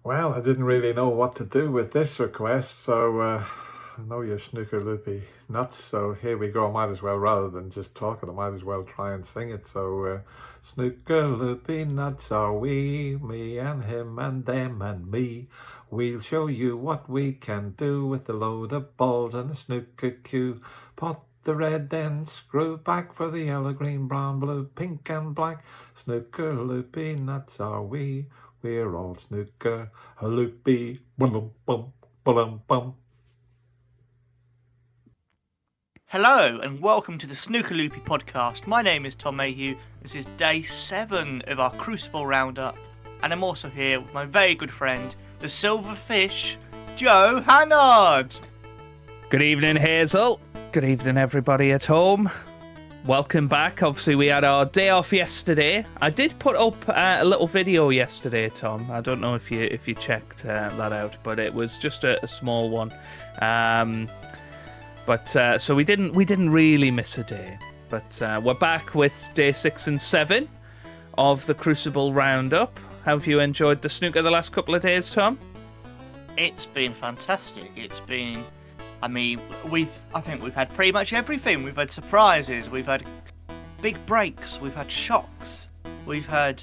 Well, I didn't really know what to do with this request, so I know you're Snooker Loopy nuts, so here we go. Might as well, rather than just talking, I might as well try and sing it. So, Snooker Loopy nuts are we, me and him and them and me. We'll show you what we can do with a load of balls and a snooker cue. Pot the red, then screw back for the yellow, green, brown, blue, pink and black. Snooker Loopy nuts are we. We're all snooker loopy. Bum bum bum bum. Hello and welcome to the Snooker Loopy Podcast. My name is Tom Mayhew. This is day 7 of our Crucible Roundup, and I'm also here with my very good friend, the Silverfish, Joe Hannard. Good evening, Hazel. Good evening, everybody at home. Welcome back. Obviously, we had our day off yesterday. I did put up a little video yesterday, Tom. I don't know if you checked that out, but it was just a small one. So we didn't really miss a day. But we're back with day 6 and 7 of the Crucible Roundup. How have you enjoyed the snooker the last couple of days, Tom? It's been fantastic. I think we've had pretty much everything. We've had surprises, we've had big breaks, we've had shocks, we've had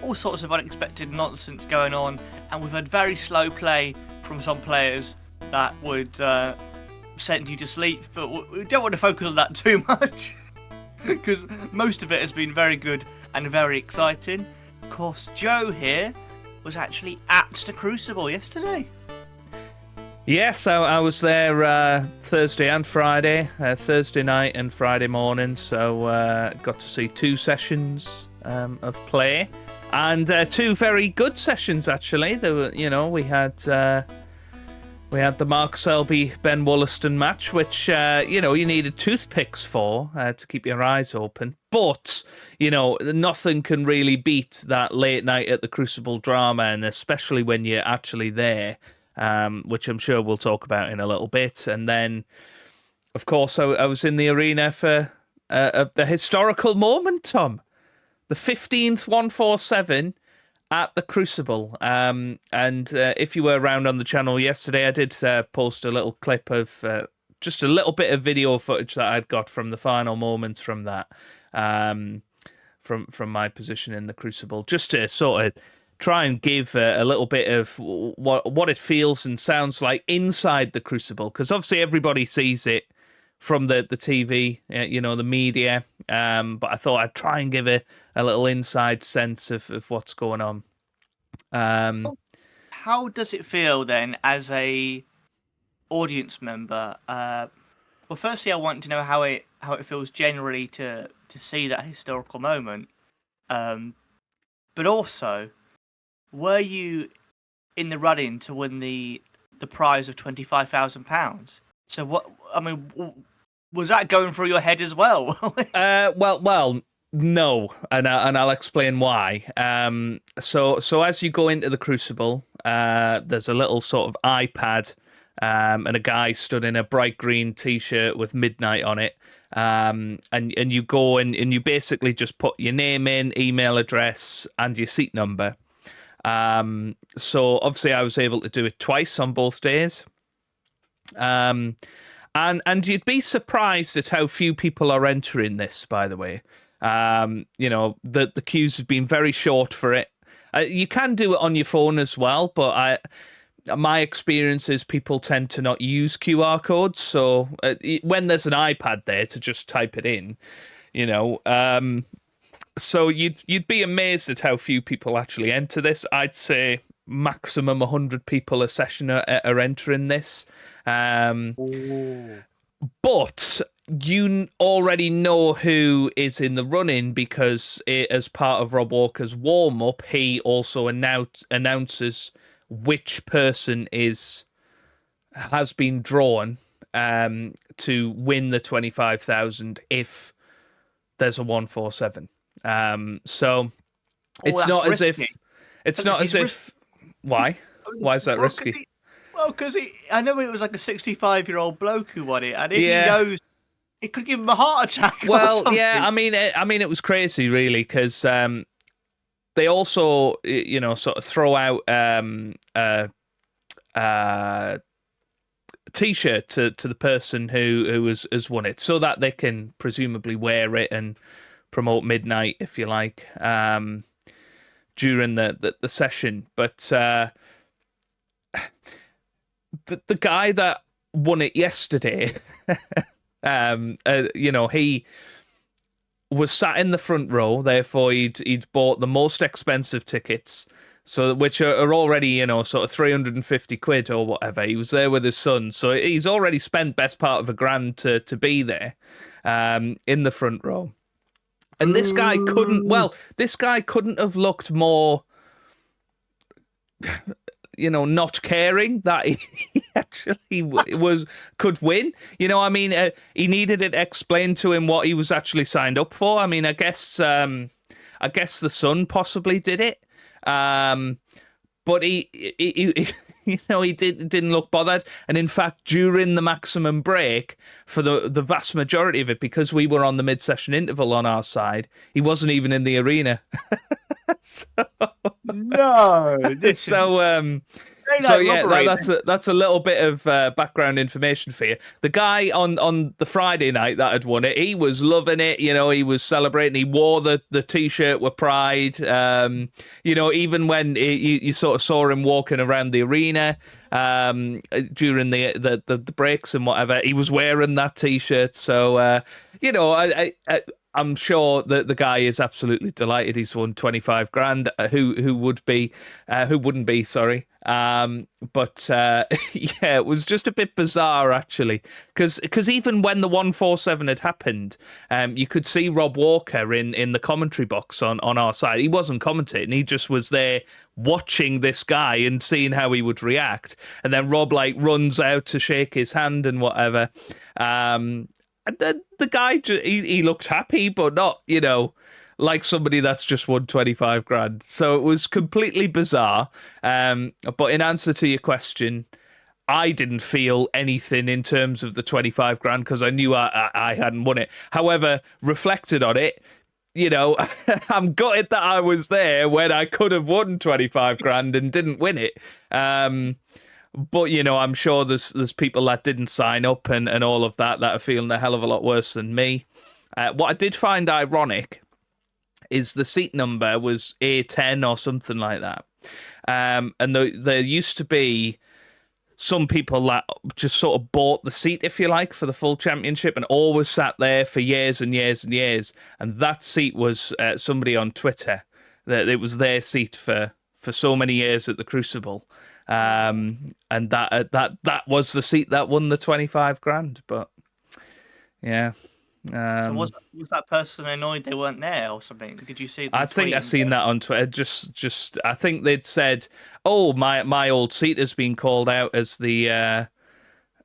all sorts of unexpected nonsense going on, and we've had very slow play from some players that would send you to sleep, but we don't want to focus on that too much, because most of it has been very good and very exciting. Of course, Joe here was actually at the Crucible yesterday. Yes, I was there Thursday and Friday, Thursday night and Friday morning, so got to see 2 sessions of play, and 2 very good sessions actually. There were, we had the Mark Selby Ben Wollaston match, which you needed toothpicks for to keep your eyes open, but nothing can really beat that late night at the Crucible drama, and especially when you're actually there. Which I'm sure we'll talk about in a little bit. And then, of course, I was in the arena for the historical moment, Tom. The 15th 147 at the Crucible. And if you were around on the channel yesterday, I did post a little clip of just a little bit of video footage that I'd got from the final moments from that, from my position in the Crucible, just to sort of try and give a little bit of what it feels and sounds like inside the Crucible, because obviously everybody sees it from the TV, the media, but I thought I'd try and give a little inside sense of what's going on. How does it feel then as a audience member? Well, firstly, I want to know how it feels generally to see that historical moment, but also, were you in the running to win the prize of £25,000? So what? I mean, was that going through your head as well? Well, no, and I'll explain why. So as you go into the Crucible, there's a little sort of iPad, and a guy stood in a bright green T-shirt with midnight on it. And you go and you basically just put your name in, email address, and your seat number. So obviously I was able to do it twice on both days. And you'd be surprised at how few people are entering this, by the way. The queues have been very short for it. You can do it on your phone as well, but my experience is people tend to not use QR codes. So when there's an iPad there to just type it in, so you'd be amazed at how few people actually enter this. I'd say maximum 100 people a session are entering this. But you already know who is in the running, because as part of Rob Walker's warm-up, he also announces which person has been drawn to win the 25,000 if there's a 147. So it's not as if why is that risky? Because I know it was like a 65-year-old bloke who won it, and if he knows, it could give him a heart attack. Well, yeah, I mean, it was crazy, really, because they also, sort of throw out T-shirt to the person who has won it, so that they can presumably wear it and promote Midnight, if you like, during the session. But the guy that won it yesterday, he was sat in the front row. Therefore, he'd bought the most expensive tickets, so which are already, sort of 350 quid or whatever. He was there with his son, so he's already spent best part of £1,000 to be there, in the front row. And this guy couldn't have looked more, not caring that he actually could win. He needed it explained to him what he was actually signed up for. I mean, I guess the son possibly did it, but he didn't look bothered. And in fact, during the maximum break, for the vast majority of it, because we were on the mid-session interval on our side, he wasn't even in the arena. That's a little bit of background information for you. The guy on the Friday night that had won it, he was loving it. He was celebrating. He wore the T-shirt with pride. Even when you sort of saw him walking around the arena during the breaks and whatever, he was wearing that T-shirt. So I'm sure that the guy is absolutely delighted he's won 25 grand. Who wouldn't be? Sorry. But it was just a bit bizarre actually, because even when the 147 had happened, you could see Rob Walker in the commentary box on our side. He wasn't commentating; he just was there watching this guy and seeing how he would react. And then Rob runs out to shake his hand and whatever. And then the guy, he looked happy, but not, like somebody that's just won 25 grand. So it was completely bizarre. But in answer to your question, I didn't feel anything in terms of the 25 grand because I knew I hadn't won it. However, reflected on it, I'm gutted that I was there when I could have won 25 grand and didn't win it. But, I'm sure there's people that didn't sign up and all of that are feeling a hell of a lot worse than me. What I did find ironic is the seat number was A10 or something like that. And there used to be some people that just sort of bought the seat, if you like, for the full championship and always sat there for years and years and years. And that seat was somebody on Twitter, that it was their seat for so many years at the Crucible. And that was the seat that won the 25 grand. But yeah. So was that person annoyed they weren't there or something? Did you see? I think I seen that on Twitter. Just I think they'd said, "Oh, my old seat has been called out as the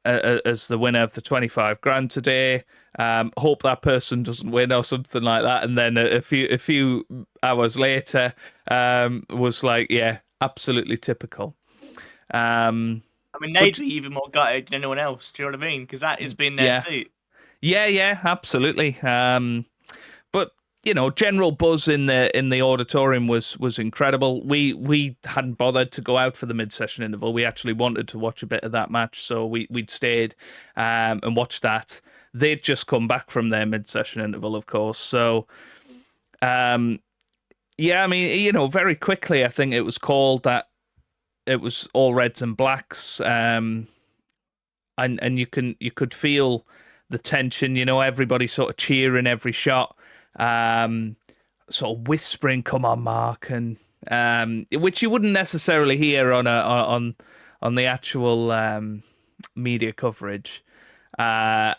winner of the 25 grand today. Hope that person doesn't win," or something like that. And then a few hours later, was like, "Yeah, absolutely typical." They'd be even more gutted than anyone else. Do you know what I mean? Because that has been their seat. Yeah, absolutely. But general buzz in the auditorium was incredible. We hadn't bothered to go out for the mid-session interval. We actually wanted to watch a bit of that match, so we'd stayed and watched that. They'd just come back from their mid-session interval, of course. So, very quickly, I think it was called that. It was all reds and blacks, and you could feel the tension. Everybody sort of cheering every shot, sort of whispering, "Come on, Mark," and which you wouldn't necessarily hear on the actual media coverage. And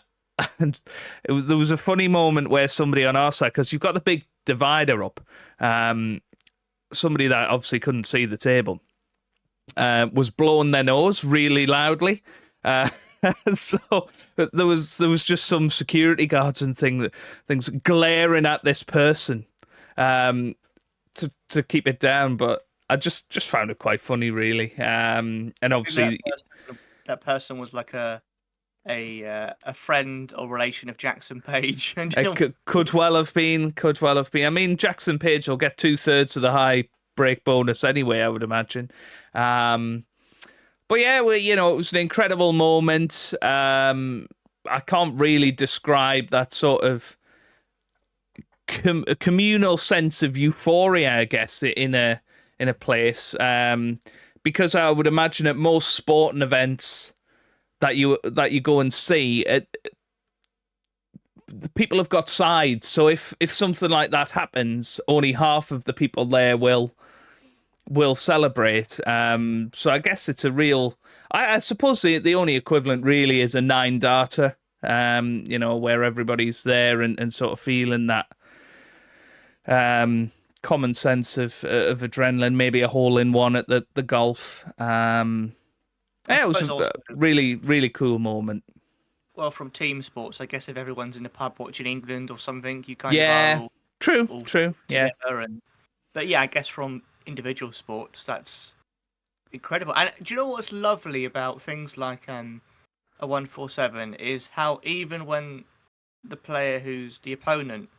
there was a funny moment where somebody on our side, because you've got the big divider up, somebody that obviously couldn't see the table. Was blowing their nose really loudly, so there was just some security guards and things glaring at this person to keep it down. But I just found it quite funny, really. And obviously that person was like a a friend or relation of Jackson Page. And It could well have been. Could well have been. I mean, Jackson Page will get 2/3 of the high break bonus anyway, I would imagine. But yeah, it was an incredible moment. I can't really describe that sort of communal sense of euphoria, I guess, in a place, because I would imagine at most sporting events that you go and see, the people have got sides. So if something like that happens, only half of the people there will celebrate. So I guess it's a real. I suppose the only equivalent really is a 9-darter. Where everybody's there and sort of feeling that common sense of adrenaline, maybe a hole-in-one at the golf. It was a really, really cool moment. Well, from team sports, I guess if everyone's in the pub watching England or something, you kind of all true, yeah. But yeah, I guess from individual sports, that's incredible. And do you know what's lovely about things like a 147 is how even when the player who's the opponent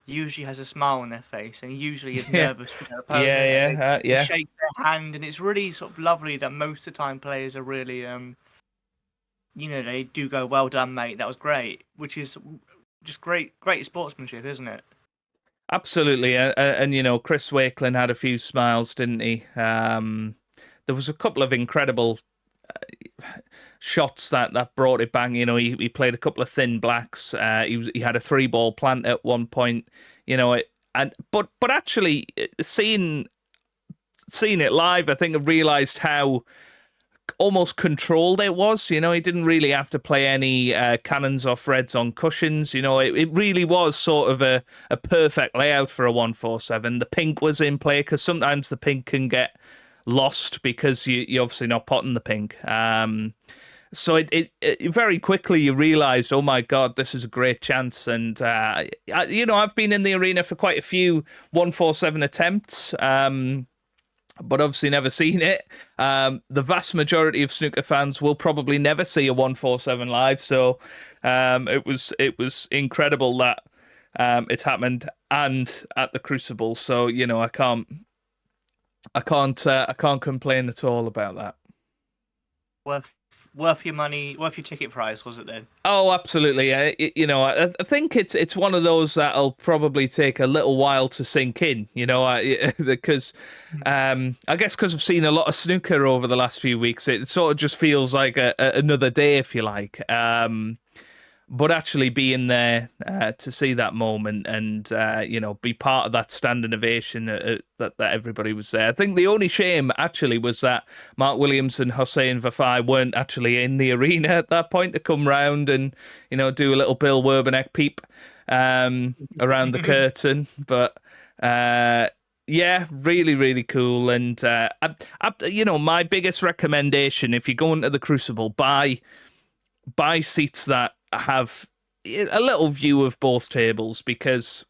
usually has a smile on their face and usually is nervous for their opponent. They shake their hand, and it's really sort of lovely that most of the time players are really, they do go, well done, mate, that was great, which is just great sportsmanship, isn't it? Absolutely, and Chris Wakelin had a few smiles, didn't he? There was a couple of incredible shots that brought it bang. He played a couple of thin blacks. He had a 3-ball plant at one point. But actually seeing it live, I think I realised how almost controlled it was. He didn't really have to play any cannons off reds on cushions. It really was sort of a perfect layout for a 147. The pink was in play because sometimes the pink can get lost because you're obviously not potting the pink. So it very quickly you realised, oh my God, this is a great chance. And I've been in the arena for quite a few 147 attempts, but obviously never seen it. The vast majority of snooker fans will probably never see a 147 live. So it was incredible that it happened and at the Crucible. So I can't complain at all about that. Worth your money, worth your ticket price, was it then? Oh, absolutely. I think it's one of those that'll probably take a little while to sink in, because I guess because I've seen a lot of snooker over the last few weeks, it sort of just feels like another day, if you like. But actually being there to see that moment and, be part of that standing ovation that everybody was there. I think the only shame actually was that Mark Williams and Hossein Vafai weren't actually in the arena at that point to come round and, do a little Bill Werbeneck peep around the curtain. But, yeah, really, really cool. And, my biggest recommendation, if you go into the Crucible, buy seats that have a little view of both tables, because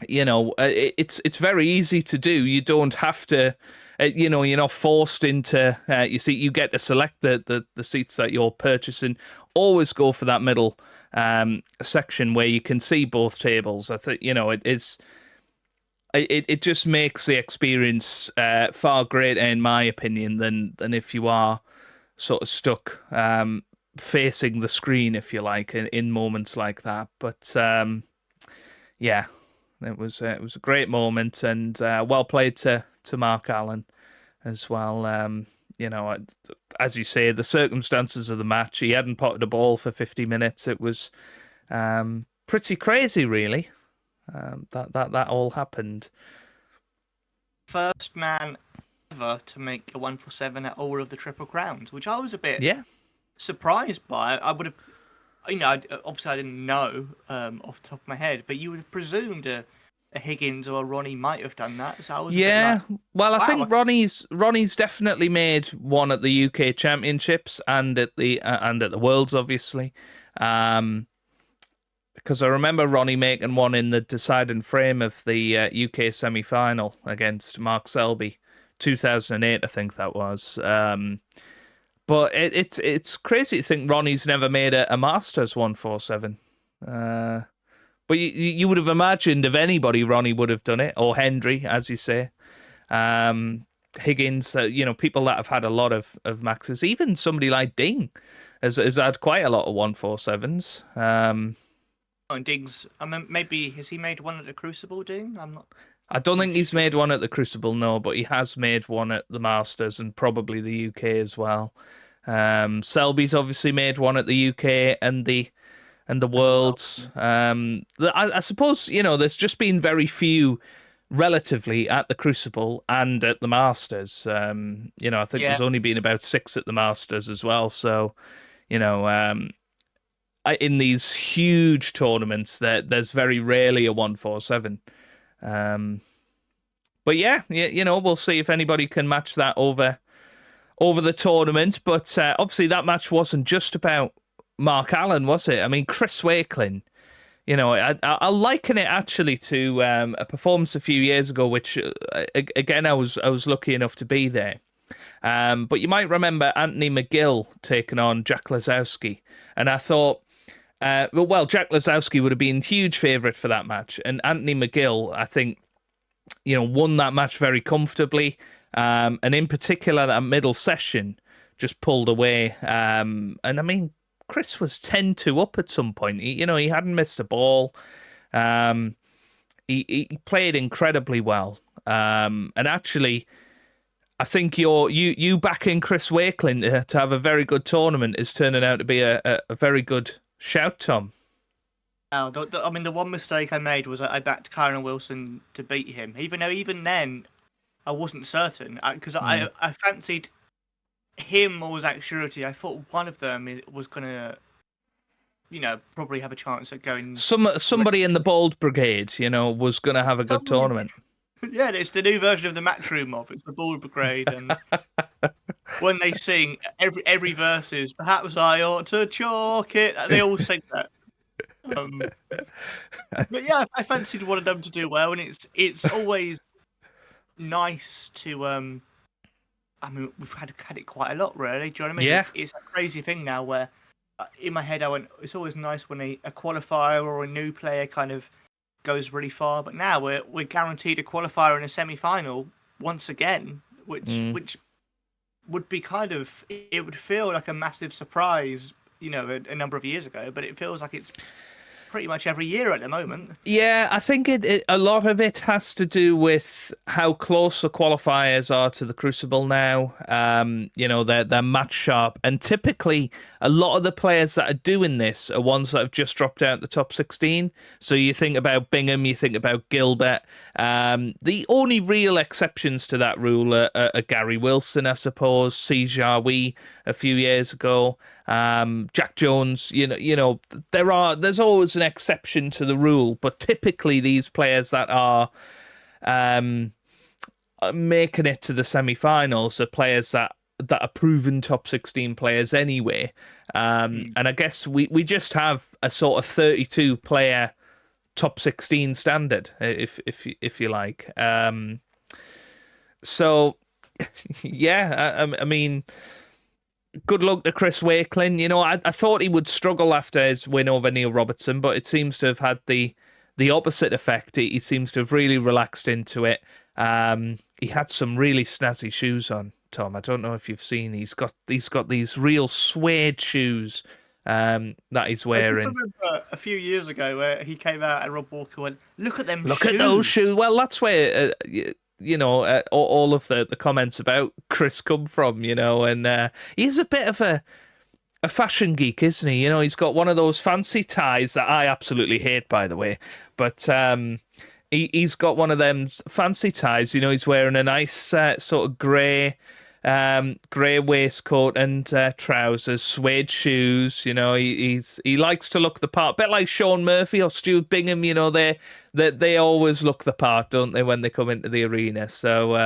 it's very easy to do. You don't have to you're not forced into you get to select the seats that you're purchasing. Always go for that middle section where you can see both tables. I think it just makes the experience far greater, in my opinion, than if you are sort of stuck facing the screen, if you like, in moments like that. But yeah, it was a great moment, and well played to Mark Allen as well. As you say, the circumstances of the match, he hadn't potted a ball for 50 minutes. It was pretty crazy, really. That all happened. First man ever to make a 147 at all of the Triple Crowns, which I was a bit surprised by. I would have, obviously I didn't know off the top of my head, but you would have presumed a Higgins or a Ronnie might have done that. So I was well, I think Ronnie's definitely made one at the UK Championships and at the Worlds, obviously. Because I remember Ronnie making one in the deciding frame of the UK semi-final against Mark Selby, 2008, I think that was. But it's crazy to think Ronnie's never made a Masters 147. But you would have imagined if anybody, Ronnie would have done it, or Hendry, as you say. Higgins, people that have had a lot of maxes. Even somebody like Ding has had quite a lot of 147s. And Ding's, I mean, maybe has he made one at the Crucible, Ding? I don't think he's made one at the Crucible, no, but he has made one at the Masters and probably the UK as well. Selby's obviously made one at the UK and the Worlds. I suppose, there's just been very few relatively at the Crucible and at the Masters. I think there's only been about 6 at the Masters as well. So, in these huge tournaments, there's very rarely a 147. But yeah, we'll see if anybody can match that over the tournament. But obviously that match wasn't just about Mark Allen, was it? I mean, Chris Wakelin, I liken it actually to a performance a few years ago, which again I was lucky enough to be there. But you might remember Anthony McGill taking on Jack Lazowski, and I thought, Jack Lazowski would have been huge favourite for that match, and Anthony McGill, I think, won that match very comfortably, and in particular that middle session just pulled away. And I mean, Chris was 10-2 up at some point. He hadn't missed a ball. He played incredibly well. And actually, I think you backing Chris Wakelin to have a very good tournament is turning out to be a very good shout, Tom. Oh, the one mistake I made was I backed Kyron Wilson to beat him, even though even then I wasn't certain, because I fancied him or Zach Surety. I thought one of them was gonna, probably have a chance at going. Somebody in the Bald Brigade, was gonna have a good tournament. Yeah, it's the new version of the Matchroom mob. It's the Bald Brigade, and when they sing every verse is "Perhaps I ought to chalk it," they all sing that. But yeah, I fancied one of them to do well, and it's always nice to. I mean, we've had it quite a lot, really. Do you know what I mean? Yeah. It's a crazy thing now where, in my head, I went, it's always nice when a qualifier or a new player kind of goes really far. But now we're guaranteed a qualifier in a semi-final once again, which would be it would feel like a massive surprise, a number of years ago. But it feels like it's pretty much every year at the moment. Yeah, I think a lot of it has to do with how close the qualifiers are to the Crucible now. They're match sharp, and typically a lot of the players that are doing this are ones that have just dropped out the top 16. So you think about Bingham, you think about Gilbert. The only real exceptions to that rule are Gary Wilson, I suppose, C. Jarwi a few years ago. Jack Jones, there's always an exception to the rule, but typically these players that are making it to the semi-finals are players that are proven top 16 players anyway. And I guess we just have a sort of 32 player top 16 standard, if you like. So yeah, I mean, good luck to Chris Wakelin. I thought he would struggle after his win over Neil Robertson, but it seems to have had the opposite effect. He seems to have really relaxed into it. He had some really snazzy shoes on, Tom. I don't know if you've seen. He's got these real suede shoes that he's wearing. I remember a few years ago where he came out and Rob Walker went, "Look at them shoes. Look at those shoes." Well, that's where all of the comments about Chris come from, and he's a bit of a fashion geek, isn't he? He's got one of those fancy ties that I absolutely hate, by the way, but he's got one of them fancy ties. He's wearing a nice sort of grey waistcoat and trousers, suede shoes. He likes to look the part, a bit like Sean Murphy or Stuart Bingham. They always look the part, don't they, when they come into the arena? So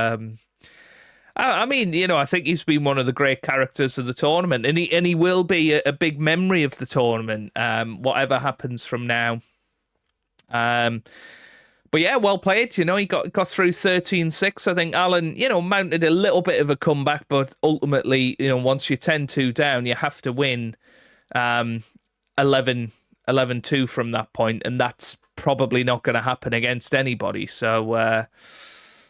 I mean, I think he's been one of the great characters of the tournament, and he will be a big memory of the tournament, whatever happens from now. But yeah, well played. You know, he got through 13-6. I think Alan, you know, mounted a little bit of a comeback, but ultimately, you know, once you're 10-2 down, you have to win 11-2 from that point, and that's probably not going to happen against anybody. So,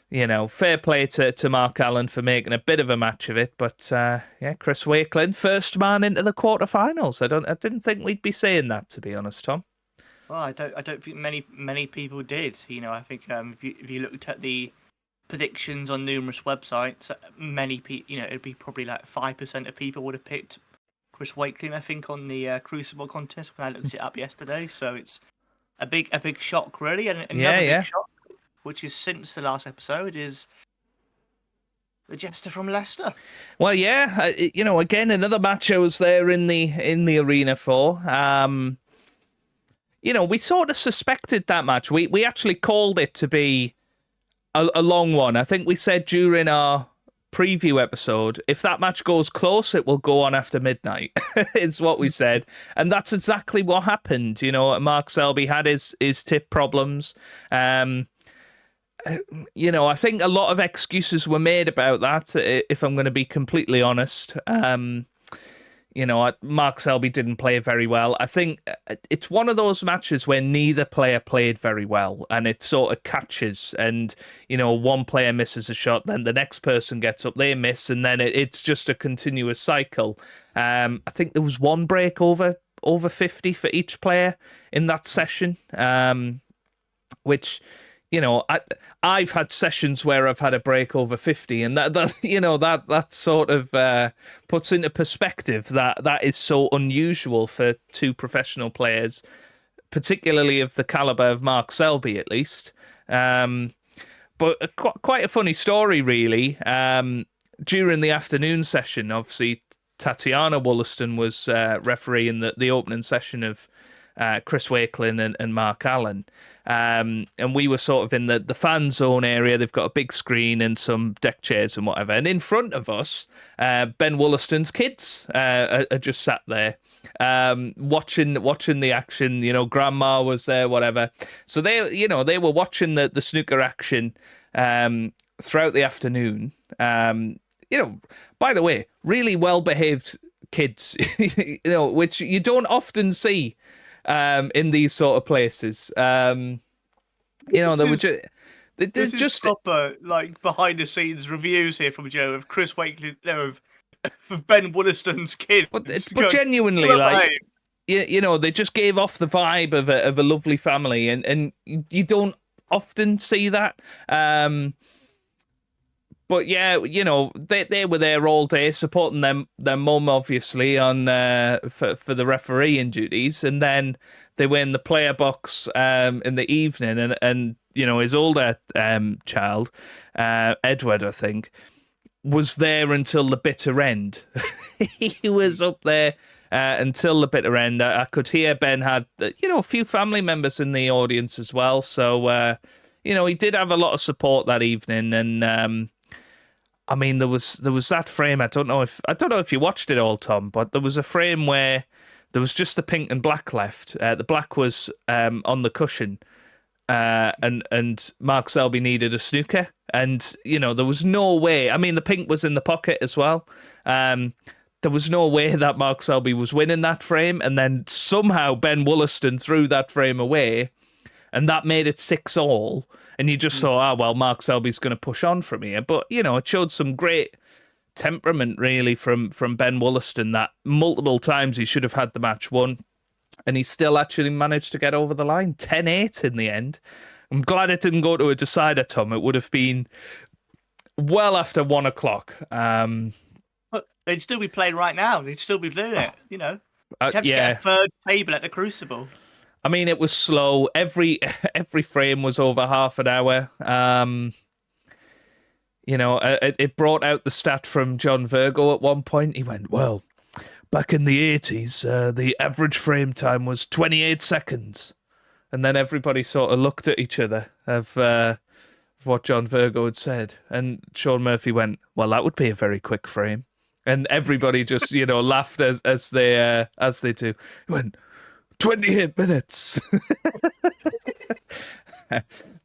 you know, fair play to Mark Allen for making a bit of a match of it. But yeah, Chris Wakelin, first man into the quarterfinals. I didn't think we'd be saying that, to be honest, Tom. Well, I don't think many people did. You know, I think if you looked at the predictions on numerous websites, many people, you know, it'd be probably like 5% of people would have picked Chris Wakelin, I think, on the Crucible contest when I looked it up yesterday. So it's a big shock, really, and another big shock, which is since the last episode, is the jester from Leicester. Well, yeah, you know, again, another match I was there in the arena for. You know, we sort of suspected that match. We actually called it to be a long one. I think we said during our preview episode, if that match goes close, it will go on after midnight. It's what we said. And that's exactly what happened. You know, Mark Selby had his tip problems. You know, I think a lot of excuses were made about that, if I'm going to be completely honest. You know, Mark Selby didn't play very well. I think it's one of those matches where neither player played very well, and it sort of catches. And, you know, one player misses a shot, then the next person gets up, they miss, and then it's just a continuous cycle. I think there was one break over 50 for each player in that session, which, you know, I've had sessions where I've had a break over 50, and that you know, that sort of puts into perspective that is so unusual for two professional players, particularly of the caliber of Mark Selby, at least. But quite a funny story, really. During the afternoon session, obviously, Tatiana Wollaston was refereeing the opening session of Chris Wakelin and Mark Allen. And we were sort of in the fan zone area. They've got a big screen and some deck chairs and whatever. And in front of us, Ben Wollaston's kids are just sat there watching the action. You know, grandma was there, whatever. So they were watching the snooker action throughout the afternoon. You know, by the way, really well-behaved kids, you know, which you don't often see in these sort of places. You know, there's just proper, like, behind-the-scenes reviews here from Joe of Chris Wakelin, of Ben Wollaston's kid. But genuinely, like, you know, they just gave off the vibe of a lovely family, and you don't often see that. But yeah, you know, they were there all day supporting their mum, obviously, on for the refereeing duties, and then they were in the player box in the evening, and you know, his older child, Edward, I think, was there until the bitter end. He was up there until the bitter end. I could hear Ben had, you know, a few family members in the audience as well, so you know, he did have a lot of support that evening, and I mean, there was that frame. I don't know if you watched it all, Tom, but there was a frame where there was just the pink and black left. The black was on the cushion, and Mark Selby needed a snooker, and you know, there was no way. I mean, the pink was in the pocket as well. There was no way that Mark Selby was winning that frame, and then somehow Ben Wollaston threw that frame away, and that made it 6-all. And you just saw, well, Mark Selby's going to push on from here. But, you know, it showed some great temperament, really, from Ben Wollaston, that multiple times he should have had the match won. And he still actually managed to get over the line. 10-8 in the end. I'm glad it didn't go to a decider, Tom. It would have been well after 1 o'clock. But they'd still be playing right now. They'd still be doing it, you know. You'd have to get a third table at the Crucible. I mean, it was slow. Every frame was over half an hour. You know, it brought out the stat from John Virgo at one point. He went, well, back in the 80s, the average frame time was 28 seconds. And then everybody sort of looked at each other of what John Virgo had said. And Sean Murphy went, well, that would be a very quick frame. And everybody just, you know, laughed as they do. He went, 28 minutes.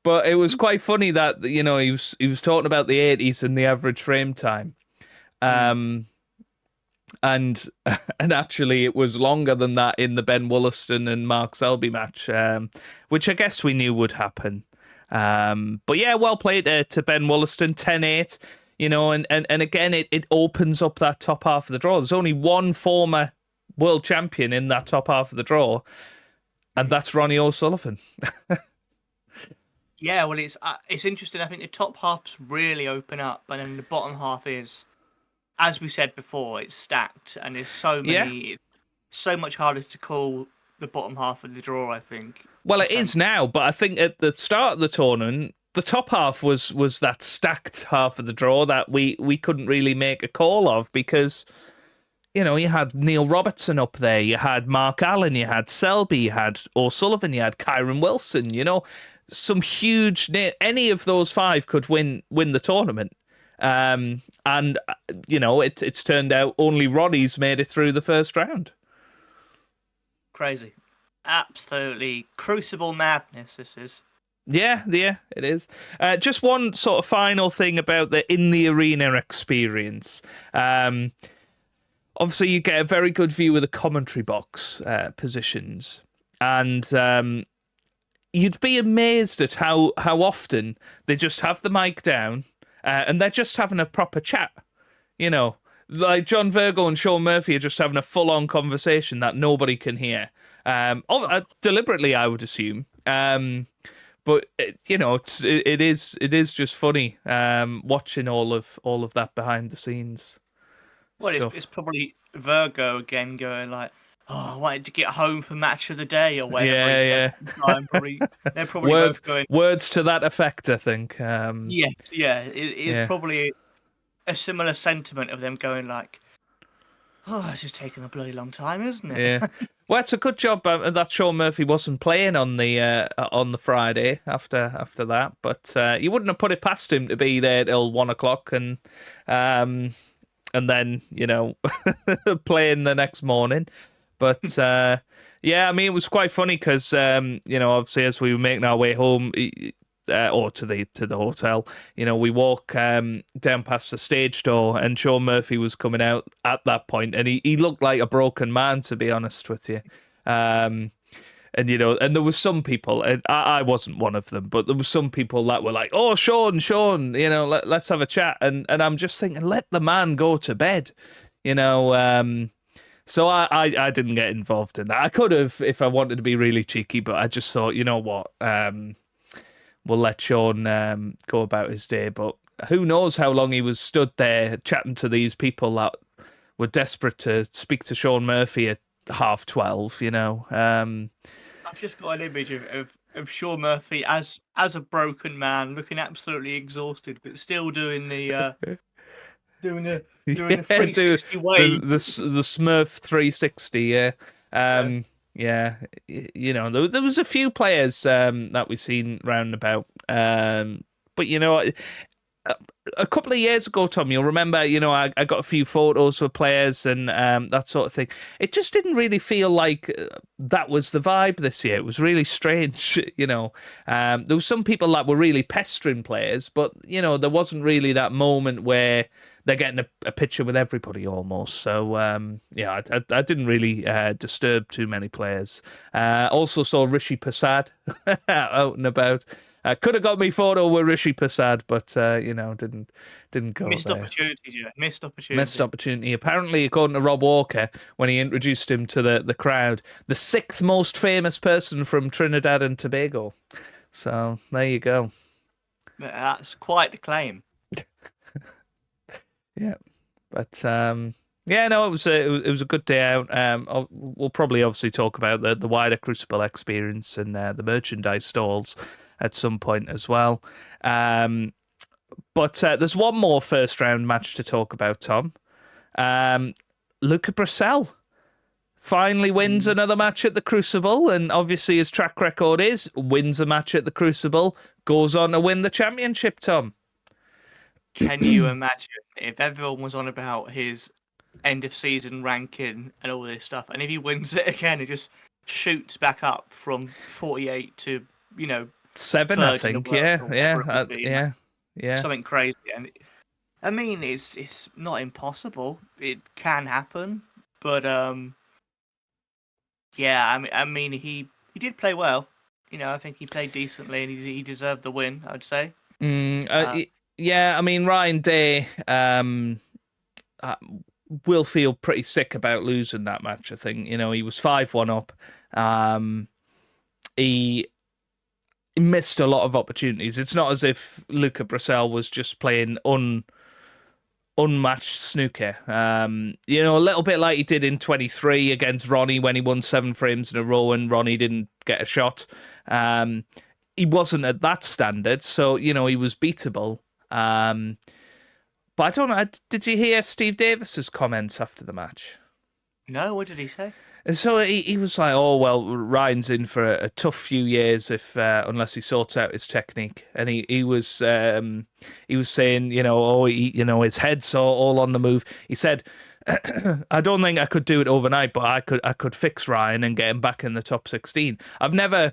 But it was quite funny that he was talking about the 80s and the average frame time, and actually it was longer than that in the Ben Wollaston and Mark Selby match, which I guess we knew would happen. But yeah, well played to Ben Wollaston, 10-8. And again, it opens up that top half of the draw. There's only one former world champion in that top half of the draw, and that's Ronnie O'Sullivan. Yeah, well, it's interesting. I think the top halves really open up, and then the bottom half is, as we said before, it's stacked, and there's so many. Yeah. It's so much harder to call the bottom half of the draw, I think. Well, it is now, but I think at the start of the tournament, the top half was that stacked half of the draw that we couldn't really make a call of because, you had Neil Robertson up there, you had Mark Allen, you had Selby, you had O'Sullivan, you had Kyron Wilson, some huge... Any of those five could win the tournament. And, it's turned out only Ronnie's made it through the first round. Crazy. Absolutely Crucible madness, this is. Yeah, it is. Just one sort of final thing about the in-the-arena experience. Obviously, you get a very good view of the commentary box positions. And you'd be amazed at how often they just have the mic down and they're just having a proper chat. Like John Virgo and Sean Murphy are just having a full-on conversation that nobody can hear. Deliberately, I would assume. But it is just funny watching all of that behind the scenes. Well, it's probably Virgo again going like, "Oh, I wanted to get home for match of the day" or whatever. Yeah. They're probably both going words to that effect, I think. It's probably a similar sentiment of them going like, "Oh, it's just taking a bloody long time, isn't it?" Yeah. Well, it's a good job that Sean Murphy wasn't playing on the Friday after that, but you wouldn't have put it past him to be there till 1:00 and then playing the next morning. But yeah, I mean, it was quite funny because obviously as we were making our way home or to the hotel, we walk down past the stage door, and Sean Murphy was coming out at that point, and he looked like a broken man, to be honest with you. And there was some people, and I wasn't one of them, but there was some people that were like, "Oh, Sean, let's have a chat," and I'm just thinking, let the man go to bed, So I didn't get involved in that. I could have if I wanted to be really cheeky, but I just thought, you know what, we'll let Sean go about his day. But who knows how long he was stood there chatting to these people that were desperate to speak to Sean Murphy at 12:30, I've just got an image of Sean Murphy as a broken man, looking absolutely exhausted, but still doing the doing the 360 wave. The Smurf 360, yeah. Yeah, there was a few players that we've seen round about. But, a couple of years ago, Tom, you'll remember, I got a few photos with players and that sort of thing. It just didn't really feel like that was the vibe this year. It was really strange, There were some people that were really pestering players, but, there wasn't really that moment where they're getting a picture with everybody almost. So, I didn't really disturb too many players. Also saw Rishi Prasad out and about. Could have got me photo with Rishi Prasad, but, didn't go Missed there. Opportunity, yeah. Missed opportunity. Apparently, according to Rob Walker, when he introduced him to the crowd, the 6th most famous person from Trinidad and Tobago. So, there you go. That's quite the claim. Yeah, but it was a good day out. We'll probably obviously talk about the wider Crucible experience and the merchandise stalls at some point as well. But there's one more first round match to talk about, Tom. Luca Bracel finally wins another match at the Crucible, and obviously his track record is wins a match at the Crucible, goes on to win the championship, Tom. Can you imagine if everyone was on about his end of season ranking and all this stuff, and if he wins it again, it just shoots back up from 48 to 7, third I in the think. world Yeah, or whatever it would be, yeah. something crazy. And I mean, it's not impossible. It can happen, but yeah. I mean, he did play well. I think he played decently, and he deserved the win, I'd say. Yeah, I mean, Ryan Day will feel pretty sick about losing that match, I think. He was 5-1 up. He missed a lot of opportunities. It's not as if Luca Bracel was just playing unmatched snooker. A little bit like he did in 23 against Ronnie when he won 7 frames in a row and Ronnie didn't get a shot. He wasn't at that standard, so, he was beatable. But I don't know, did you hear Steve Davis's comments after the match? No, what did he say? And so he was like, "Oh well, Ryan's in for a tough few years unless he sorts out his technique." And he was saying, his head's all on the move. He said, "I don't think I could do it overnight, but I could fix Ryan and get him back in the top 16." I've never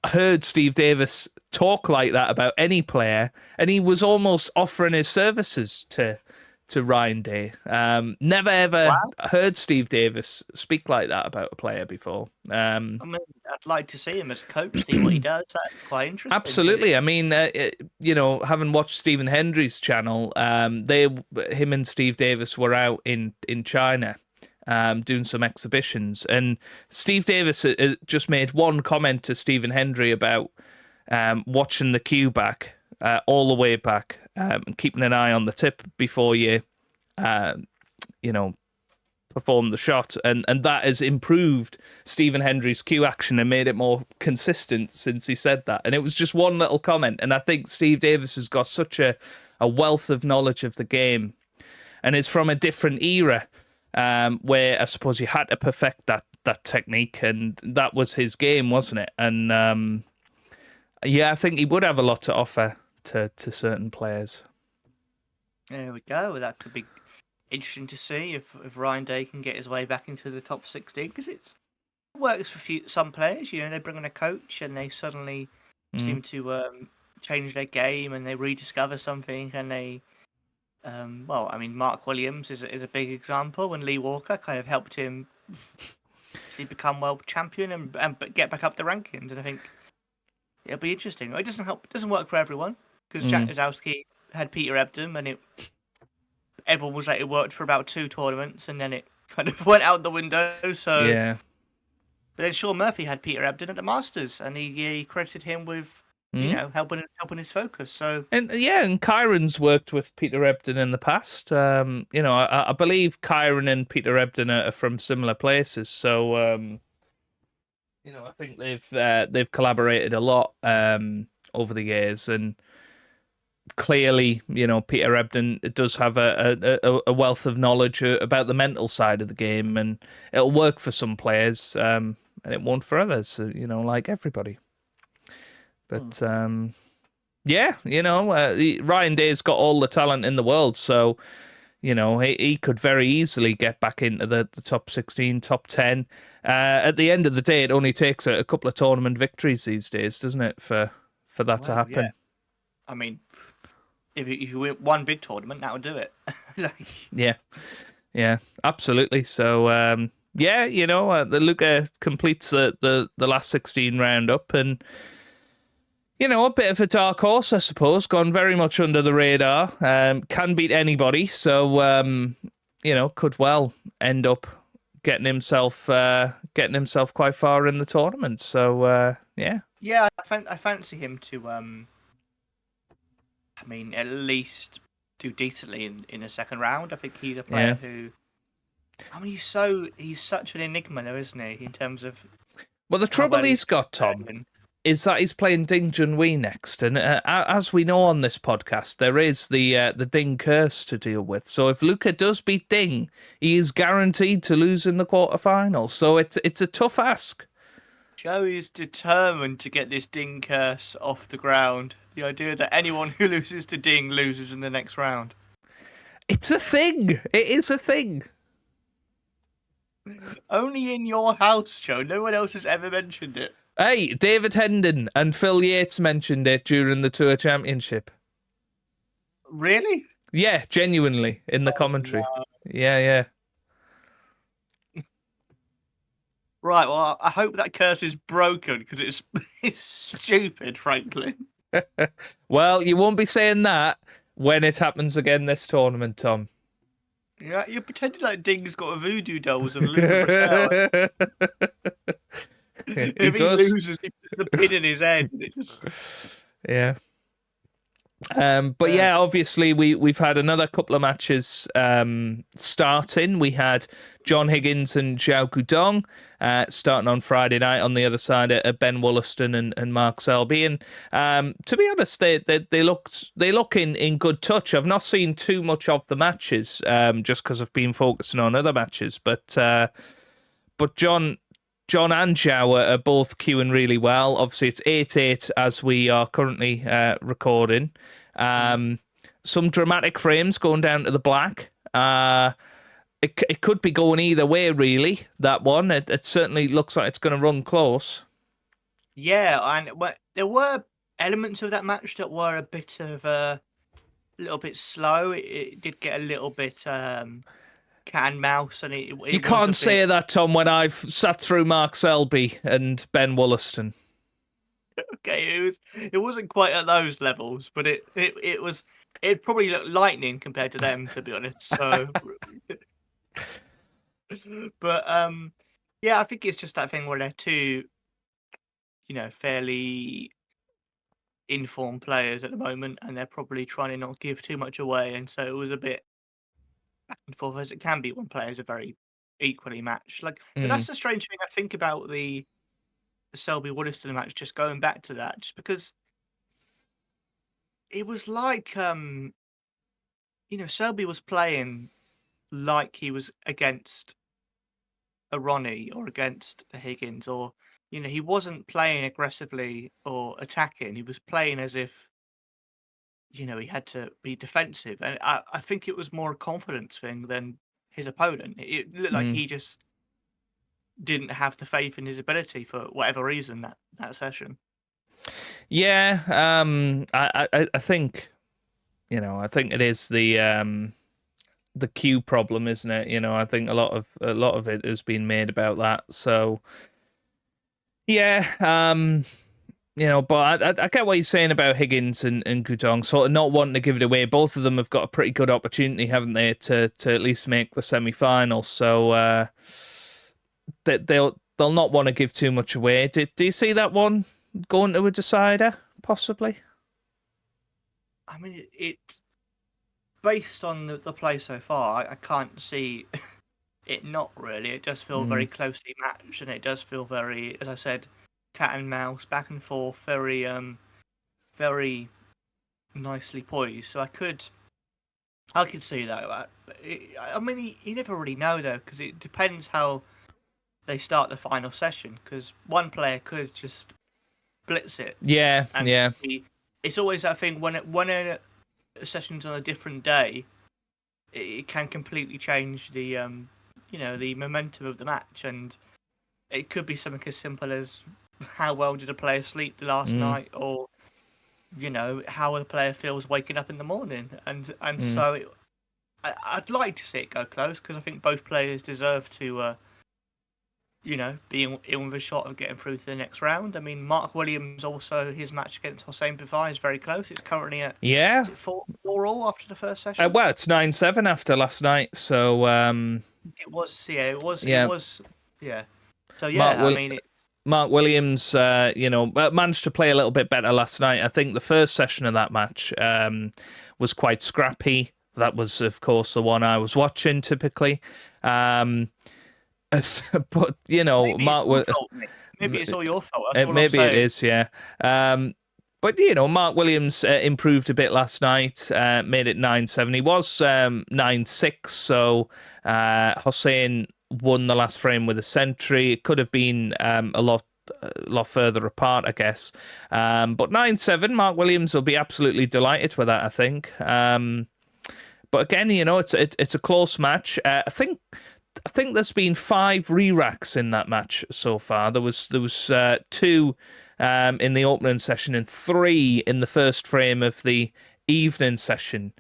heard Steve Davis talk like that about any player, and he was almost offering his services to Ryan Day. Never ever heard Steve Davis speak like that about a player before. I mean, I'd like to see him as a coach, see what he does. That's quite interesting. Absolutely. I mean, having watched Stephen Hendry's channel, him and Steve Davis were out in China doing some exhibitions, and Steve Davis just made one comment to Stephen Hendry about watching the cue back all the way back. And keeping an eye on the tip before you, perform the shot, and that has improved Stephen Hendry's cue action and made it more consistent since he said that. And it was just one little comment, and I think Steve Davis has got such a wealth of knowledge of the game, and it's from a different era where I suppose he had to perfect that technique, and that was his game, wasn't it? And I think he would have a lot to offer to certain players. There we go. That could be interesting to see if Ryan Day can get his way back into the top 16, because it works for some players. They bring in a coach and they suddenly seem to change their game and they rediscover something, and they Mark Williams is a big example, and Lee Walker kind of helped him become world champion and get back up the rankings. And I think it'll be interesting. It doesn't work for everyone, because Jack Nozowski had Peter Ebdon, and everyone was like, it worked for about 2 tournaments, and then it kind of went out the window. So yeah. But then Sean Murphy had Peter Ebdon at the Masters, and he credited him with helping his focus. So and Kyron's worked with Peter Ebdon in the past. I believe Kyron and Peter Ebdon are from similar places. So I think they've collaborated a lot over the years, and clearly, Peter Ebdon does have a wealth of knowledge about the mental side of the game, and it'll work for some players, and it won't for others. Like everybody. But Ryan Day's got all the talent in the world, so he could very easily get back into the top 16, top 10. At the end of the day, it only takes a couple of tournament victories these days, doesn't it, for that to happen? Yeah. I mean, if you win one big tournament, that would do it. Yeah, absolutely. So, the Luca completes the last 16 roundup, and a bit of a dark horse, I suppose, gone very much under the radar. Can beat anybody, so could well end up getting himself quite far in the tournament. So yeah. Yeah, I fancy him to at least do decently in the second round. I think he's a player who, he's such an enigma, though, isn't he? In terms of the trouble he's got, Tom, is that he's playing Ding Junhui next, and as we know on this podcast, there is the Ding curse to deal with. So if Luca does beat Ding, he is guaranteed to lose in the quarterfinals. So it's a tough ask. Joe is determined to get this Ding curse off the ground. The idea that anyone who loses to Ding loses in the next round. It's a thing. It is a thing. Only in your house, Joe. No one else has ever mentioned it. Hey, David Hendon and Phil Yates mentioned it during the Tour Championship. Really? Yeah, genuinely, in the commentary. No. Yeah. Right, well, I hope that curse is broken, because it's stupid, frankly. Well, you won't be saying that when it happens again this tournament, Tom. Yeah, you're pretending like Ding's got voodoo dolls and Luca Brazil. If he does. loses, he puts the pin in his head. And it just... Yeah. But yeah, obviously we've had another couple of matches starting. We had John Higgins and Zhao Gudong starting on Friday night on the other side at Ben Wollaston and Mark Selby. And to be honest, they look in good touch. I've not seen too much of the matches just because I've been focusing on other matches. But John and Zhao are both queuing really well. Obviously, it's 8-8 as we are currently recording. Some dramatic frames going down to the black. It could be going either way, really, that one. It certainly looks like it's going to run close. Yeah, and there were elements of that match that were a little bit slow. It did get a little bit... cat and mouse, and it you can't say that, Tom, when I've sat through Mark Selby and Ben Wollaston. Okay, it wasn't quite at those levels, but it probably looked lightning compared to them, to be honest. So, but yeah, I think it's just that thing where they're two, fairly informed players at the moment, and they're probably trying to not give too much away, and so it was a bit back and forth, as it can be when players are very equally matched. But that's the strange thing I think about the Selby Wollaston match. Just going back to that, just because it was like Selby was playing like he was against a Ronnie or against a Higgins, or he wasn't playing aggressively or attacking. He was playing as if he had to be defensive, and I think it was more a confidence thing than his opponent. It looked like he just didn't have the faith in his ability for whatever reason that session. Yeah, I think I think it is the cue problem, isn't it? I think a lot of it has been made about that. So yeah, but I get what you're saying about Higgins and Gudong, sort of not wanting to give it away. Both of them have got a pretty good opportunity, haven't they, to at least make the semi-final. So they'll not want to give too much away. Do you see that one going to a decider, possibly? I mean, it based on the play so far, I can't see it not really. It does feel very closely matched, and it does feel very, as I said, cat and mouse, back and forth, very very nicely poised. So I could see that. I mean, you never really know though, because it depends how they start the final session. Because one player could just blitz it. Yeah. It's always that thing when a session's on a different day, it can completely change the the momentum of the match, and it could be something as simple as how well did a player sleep the last night, or how a player feels waking up in the morning, and so I'd like to see it go close, because I think both players deserve to be in with a shot of getting through to the next round. I mean, Mark Williams also, his match against Hossein Bivai is very close. It's currently at 4-4 after the first session. Well, it's 9-7 after last night, so it was. So yeah, Mark Williams, managed to play a little bit better last night. I think the first session of that match was quite scrappy. That was, of course, the one I was watching typically. But maybe it's all your fault. Maybe it is, yeah. But Mark Williams improved a bit last night, made it 9-7. He was 9-6, so Hossein won the last frame with a century. It could have been a lot further apart, I guess. But 9-7, Mark Williams will be absolutely delighted with that, I think. But again, it's a close match. I think think there's been 5 re-racks in that match so far. There was 2 in the opening session and 3 in the first frame of the evening session.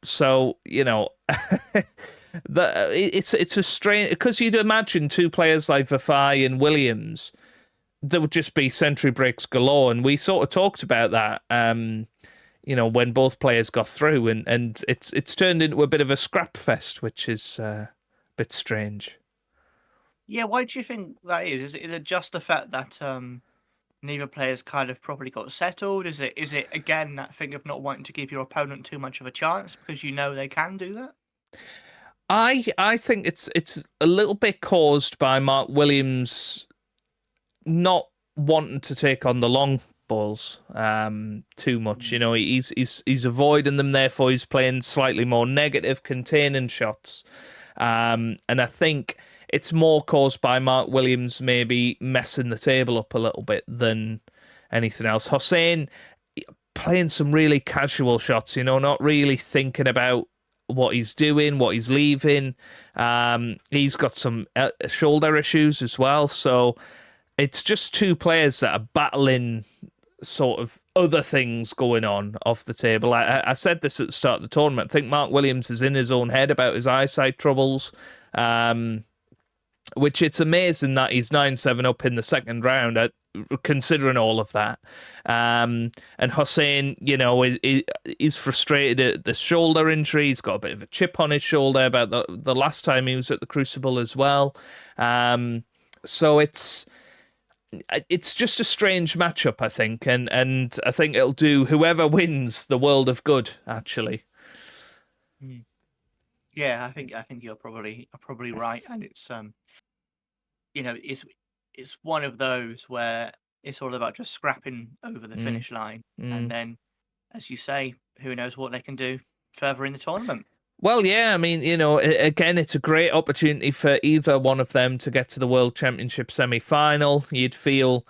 So it's a strange, because you'd imagine 2 players like Vafai and Williams, there would just be century breaks galore, and we sort of talked about that. When both players got through, and it's turned into a bit of a scrap fest, which is a bit strange. Yeah, why do you think that is? Is it just the fact that neither player's kind of properly got settled? Is it again that thing of not wanting to give your opponent too much of a chance because they can do that? I think it's a little bit caused by Mark Williams not wanting to take on the long balls too much. He's avoiding them, therefore he's playing slightly more negative, containing shots. And I think it's more caused by Mark Williams maybe messing the table up a little bit than anything else. Hossein playing some really casual shots, not really thinking about what he's doing, what he's leaving. He's got some shoulder issues as well. So it's just 2 players that are battling sort of other things going on off the table. I said this at the start of the tournament. I think Mark Williams is in his own head about his eyesight troubles, which it's amazing that he's 9-7 up in the second round, considering all of that. And Hossein, is frustrated at the shoulder injury. He's got a bit of a chip on his shoulder about the last time he was at the Crucible as well. So it's just a strange matchup, I think, and I think it'll do whoever wins the world of good, actually. Yeah, I think you're probably right, and it's it's one of those where it's all about just scrapping over the finish line, and then, as you say, who knows what they can do further in the tournament. Well, yeah, I mean, again, it's a great opportunity for either one of them to get to the World Championship semi-final. You'd feel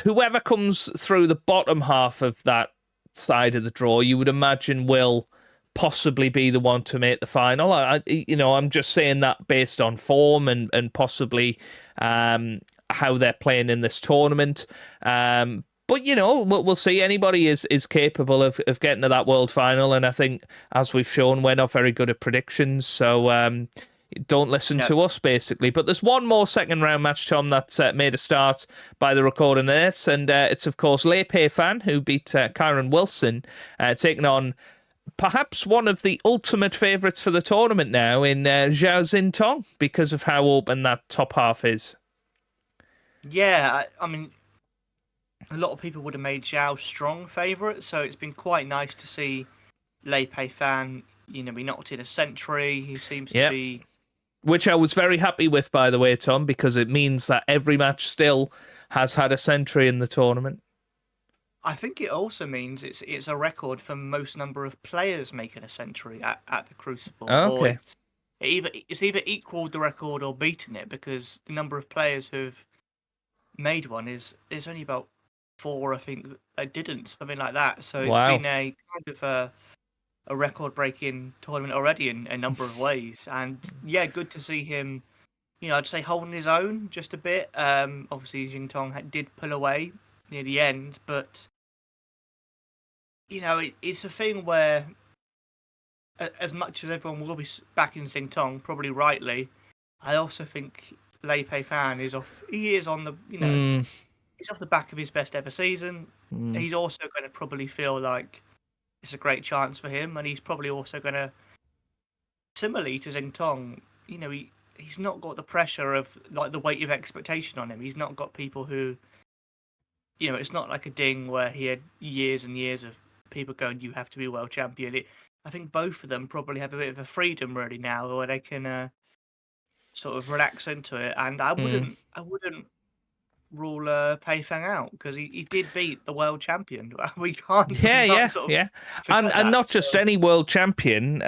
whoever comes through the bottom half of that side of the draw, you would imagine will possibly be the one to make the final. I'm just saying that based on form and possibly how they're playing in this tournament. But, we'll see. Anybody is capable of getting to that world final. And I think, as we've shown, we're not very good at predictions. So don't listen to us, basically. But there's one more second round match, Tom, that's made a start by the recording of this. And it's, of course, Lei Pei Fan, who beat Kyron Wilson, taking on perhaps one of the ultimate favourites for the tournament now in Zhao Xintong, because of how open that top half is. Yeah, I mean, a lot of people would have made Zhao strong favourite, so it's been quite nice to see Lei Pei Fan, be knocked in a century. He seems to be... Which I was very happy with, by the way, Tom, because it means that every match still has had a century in the tournament. I think it also means it's a record for most number of players making a century at the Crucible. Oh, okay. It's either equaled the record or beaten it, because the number of players who've made one is only about 4, I think, that didn't, something like that. So it's been a kind of a record-breaking tournament already in a number of ways. And yeah, good to see him, I'd say holding his own just a bit. Obviously, Xintong did pull away near the end, but it's a thing where, as much as everyone will be backing Xintong, probably rightly, I also think Lei Pei Fan is off. He is on the, he's off the back of his best ever season. He's also going to probably feel like it's a great chance for him, and he's probably also going to, similarly to Xintong, he's not got the pressure of like the weight of expectation on him. He's not got people who, it's not like a Ding where he had years and years of people going, "You have to be world champion." I think both of them probably have a bit of a freedom really now, where they can sort of relax into it. And I wouldn't rule Pei Fan out, because he did beat the world champion. We can't. And not just any world champion.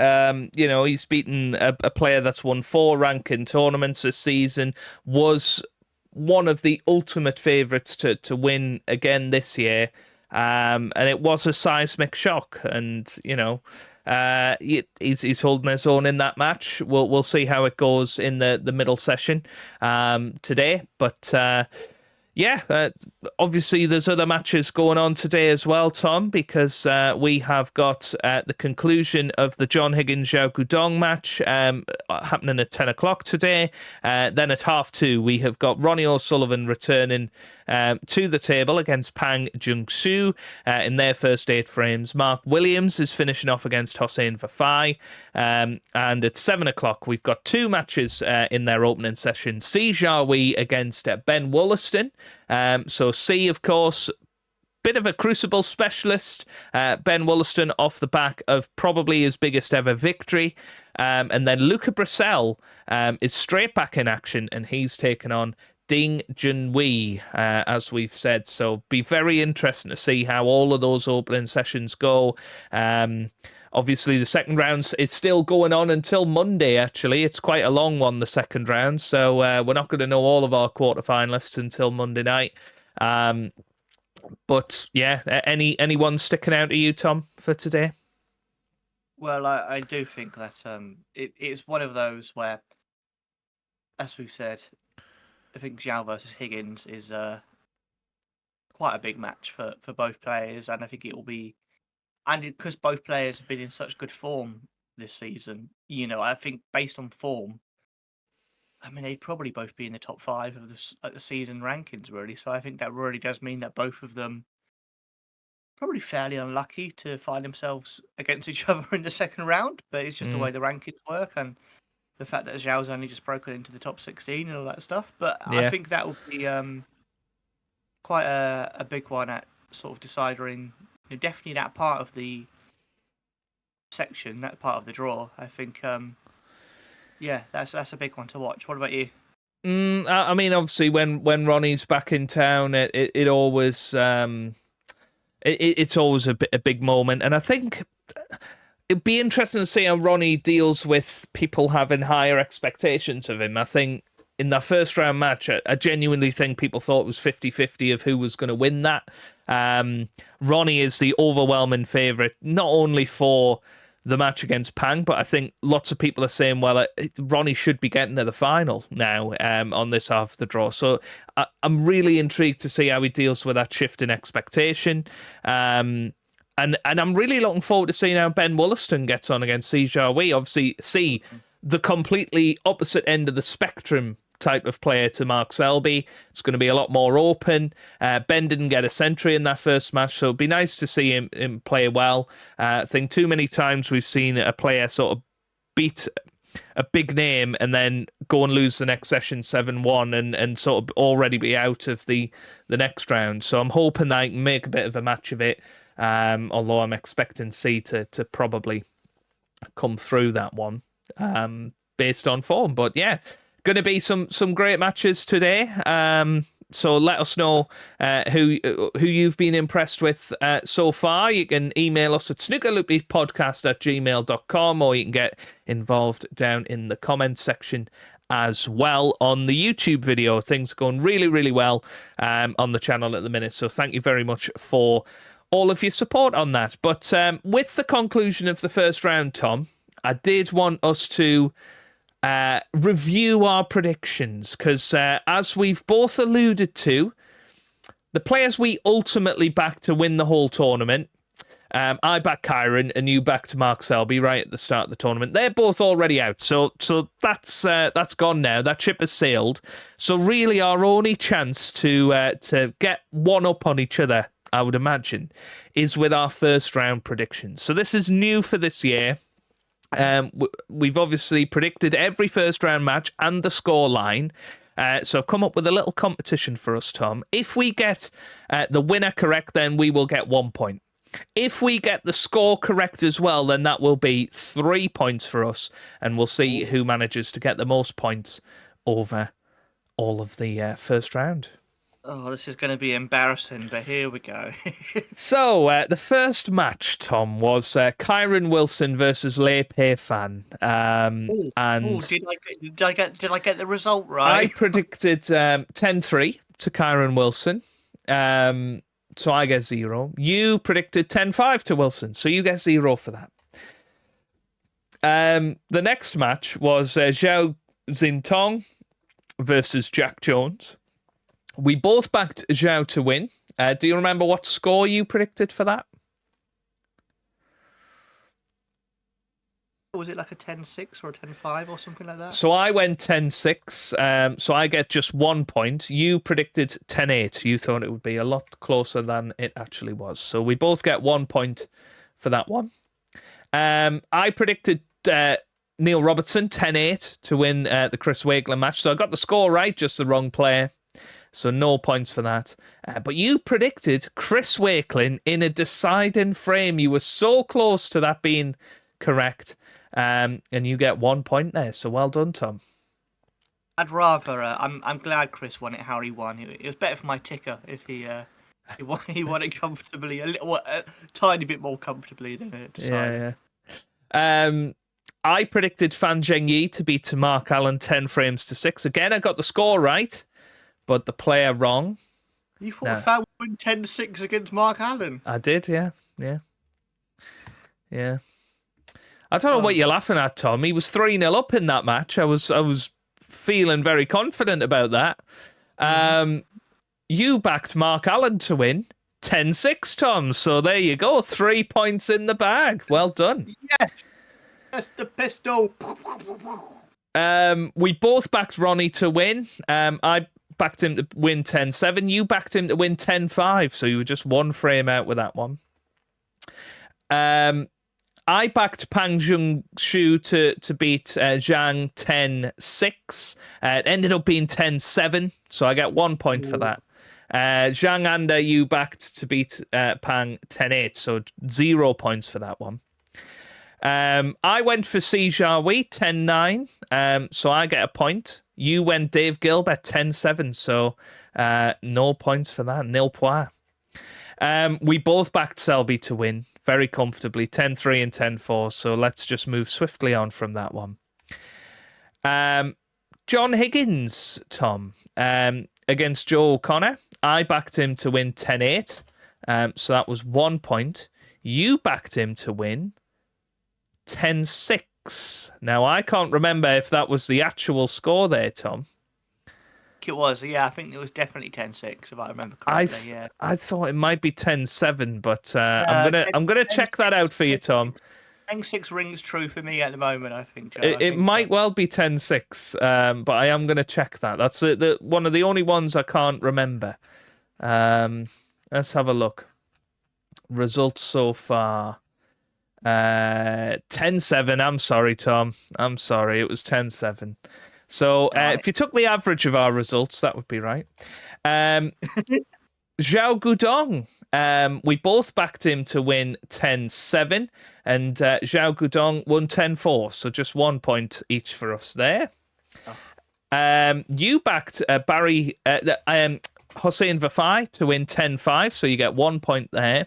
He's beaten a player that's won 4 ranking tournaments this season. Was one of the ultimate favourites to win again this year. And it was a seismic shock. And He's holding his own in that match. We'll see how it goes in the middle session today. But obviously there's other matches going on today as well, Tom, because we have got the conclusion of the John Higgins Zhao Gudong match happening at 10 o'clock today. Then at 2:30 we have got Ronnie O'Sullivan returning to the table against Pang Jung-soo in their first 8 frames. Mark Williams is finishing off against Hossein Vafai. And at 7 o'clock, we've got 2 matches in their opening session. Si Jiahui against Ben Wollaston. So Si, of course, bit of a Crucible specialist. Ben Wollaston off the back of probably his biggest ever victory. And then Luca Brissell is straight back in action, and he's taken on Ding Junhui, as we've said. So be very interesting to see how all of those opening sessions go. Obviously, the second round is still going on until Monday, actually. It's quite a long one, the second round. So we're not going to know all of our quarterfinalists until Monday night. But yeah, anyone sticking out to you, Tom, for today? Well, I do think that it's one of those where, as we've said, I think Zhao versus Higgins is quite a big match for both players, and I think it will be, and because both players have been in such good form this season, I think based on form, I mean, they'd probably both be in the top 5 of the season rankings, really. So I think that really does mean that both of them probably fairly unlucky to find themselves against each other in the second round, but it's just the way the rankings work, and the fact that Zhao's only just broken into the top 16 and all that stuff. But yeah. I think that will be quite a big one at sort of deciding, definitely that part of the section, that part of the draw. I think, that's a big one to watch. What about you? I mean, obviously, when Ronnie's back in town, it always it's always a big moment, and I think it'd be interesting to see how Ronnie deals with people having higher expectations of him. I think in that first round match, I genuinely think people thought it was 50-50 of who was going to win that. Ronnie is the overwhelming favourite, not only for the match against Pang, but I think lots of people are saying, well, Ronnie should be getting to the final now on this half of the draw. So I'm really intrigued to see how he deals with that shift in expectation. And I'm really looking forward to seeing how Ben Wollaston gets on against Si Jiahui. Obviously, the completely opposite end of the spectrum type of player to Mark Selby. It's going to be a lot more open. Ben didn't get a century in that first match, so it'd be nice to see him play well. I think too many times we've seen a player sort of beat a big name and then go and lose the next session 7-1 and sort of already be out of the next round. So I'm hoping that I can make a bit of a match of it. Although I'm expecting C to probably come through that one based on form. But yeah, going to be some great matches today. So let us know who you've been impressed with so far. You can email us at snookerloopypodcast@gmail.com, or you can get involved down in the comments section as well on the YouTube video. Things are going really, really well on the channel at the minute. So thank you very much for all of your support on that. But with the conclusion of the first round, Tom, I did want us to review our predictions, because as we've both alluded to, the players we ultimately backed to win the whole tournament, I backed Kyron and you backed Mark Selby right at the start of the tournament. They're both already out, so that's gone now. That ship has sailed. So really, our only chance to get one up on each other, I would imagine, is with our first round predictions. So this is new for this year. We've obviously predicted every first round match and the score line. So I've come up with a little competition for us, Tom. If we get the winner correct, then we will get 1 point. If we get the score correct as well, then that will be 3 points for us, and we'll see who manages to get the most points over all of the first round. Oh, this is going to be embarrassing, but here we go. So, the first match, Tom, was Kyron Wilson versus Lei Pei Fan. Did I get the result right? I predicted 10-3 to Kyron Wilson. So I get 0. You predicted 10-5 to Wilson, so you get 0 for that. The next match was Zhao Xintong versus Jack Jones. We both backed Zhao to win. Do you remember what score you predicted for that? Was it like a 10-6 or a 10-5 or something like that? So I went 10-6, so I get just 1 point. You predicted 10-8. You thought it would be a lot closer than it actually was. So we both get 1 point for that one. I predicted Neil Robertson 10-8 to win the Chris Wakeland match. So I got the score right, just the wrong player. So no points for that. But you predicted Chris Wakeland in a deciding frame. You were so close to that being correct. And you get 1 point there. So well done, Tom. I'd rather. I'm glad Chris won it. How he won. It was better for my ticker if he won it comfortably, a tiny bit more comfortably than it. Yeah. I predicted Fan Zhengyi to beat Mark Allen 10 frames to 6. Again, I got the score right, but the player wrong. You thought Fan would win 10-6 against Mark Allen? I did, yeah. I don't know what you're laughing at, Tom. He was 3-0 up in that match. I was feeling very confident about that. You backed Mark Allen to win 10-6, Tom. So there you go. 3 points in the bag. Well done. Yes. That's the pistol. We both backed Ronnie to win. I backed him to win 10-7. You backed him to win 10-5. So you were just 1 frame out with that one. I backed Pang Jung-shu to beat Zhang 10-6. It ended up being 10-7, so I get 1 point for that. Zhang Anda, you backed to beat Pang 10-8, so 0 points for that one. I went for Si Jiahui 10-9, so I get a point. You went Dave Gilbert 10-7, so no points for that, nil points. We both backed Selby to win very comfortably, 10-3 and 10-4. So let's just move swiftly on from that one. John Higgins, Tom, against Joe O'Connor. I backed him to win 10-8. So that was 1 point. You backed him to win 10-6. Now, I can't remember if that was the actual score there, Tom. It was, yeah. I think it was definitely 10-6, if I remember correctly. I thought it might be 10-7, but I'm gonna check that out for you, Tom. 10-6 rings true for me at the moment. I think, Joe. It might well be 10-6, but I am gonna check that. That's one of the only ones I can't remember. Let's have a look. Results so far. 10-7. I'm sorry, Tom. I'm sorry. It was 10-7. So if you took the average of our results, that would be right. Zhao Gudong, we both backed him to win 10-7, and Zhao Gudong won 10-4, so just 1 point each for us there. You backed Hossein Vafai to win 10-5, so you get 1 point there.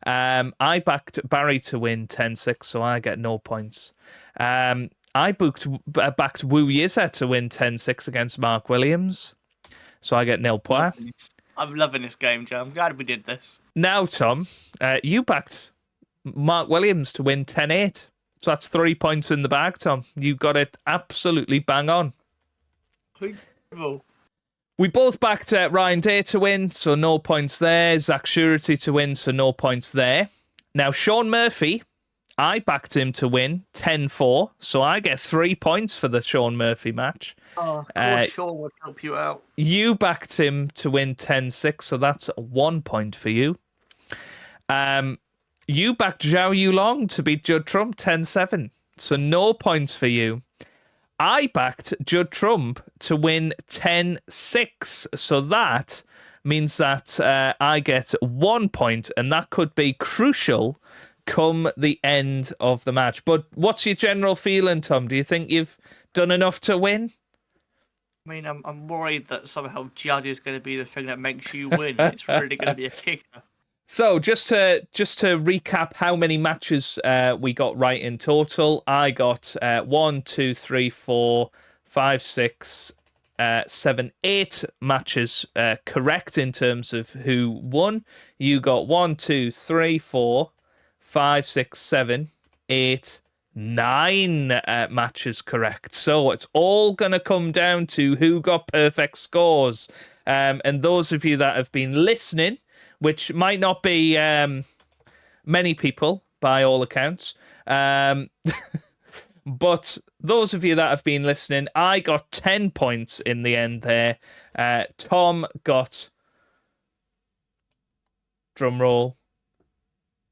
I backed Barry to win 10-6, so I get no points. I backed Wu Yiza to win 10-6 against Mark Williams, so I get nil points. I'm loving this game, Joe. I'm glad we did this. Now, Tom, you backed Mark Williams to win 10-8, so that's 3 points in the bag, Tom. You got it absolutely bang on. Incredible. We both backed Ryan Day to win, so no points there. Zach Surety to win, so no points there. Now, Sean Murphy, I backed him to win 10-4, so I get 3 points for the Sean Murphy match. Oh, of course Sean would help you out. You backed him to win 10-6, so that's 1 point for you. You backed Zhao Yulong to beat Judd Trump 10-7, so no points for you. I backed Judd Trump to win 10-6, so that means that I get 1 point, and that could be crucial come the end of the match. But what's your general feeling, Tom? Do you think you've done enough to win? I mean, I'm worried that somehow Judd is going to be the thing that makes you win. It's really going to be a kicker. So just to recap how many matches we got right in total, I got 1, 2, 3, 4, 5, 6, 7, 8 matches correct in terms of who won. You got 1, 2, 3, 4, 5, 6, 7, 8, 9 matches correct. So it's all going to come down to who got perfect scores. And those of you that have been listening, which might not be many people by all accounts, but those of you that have been listening, I got 10 points in the end there. Tom got, drum roll,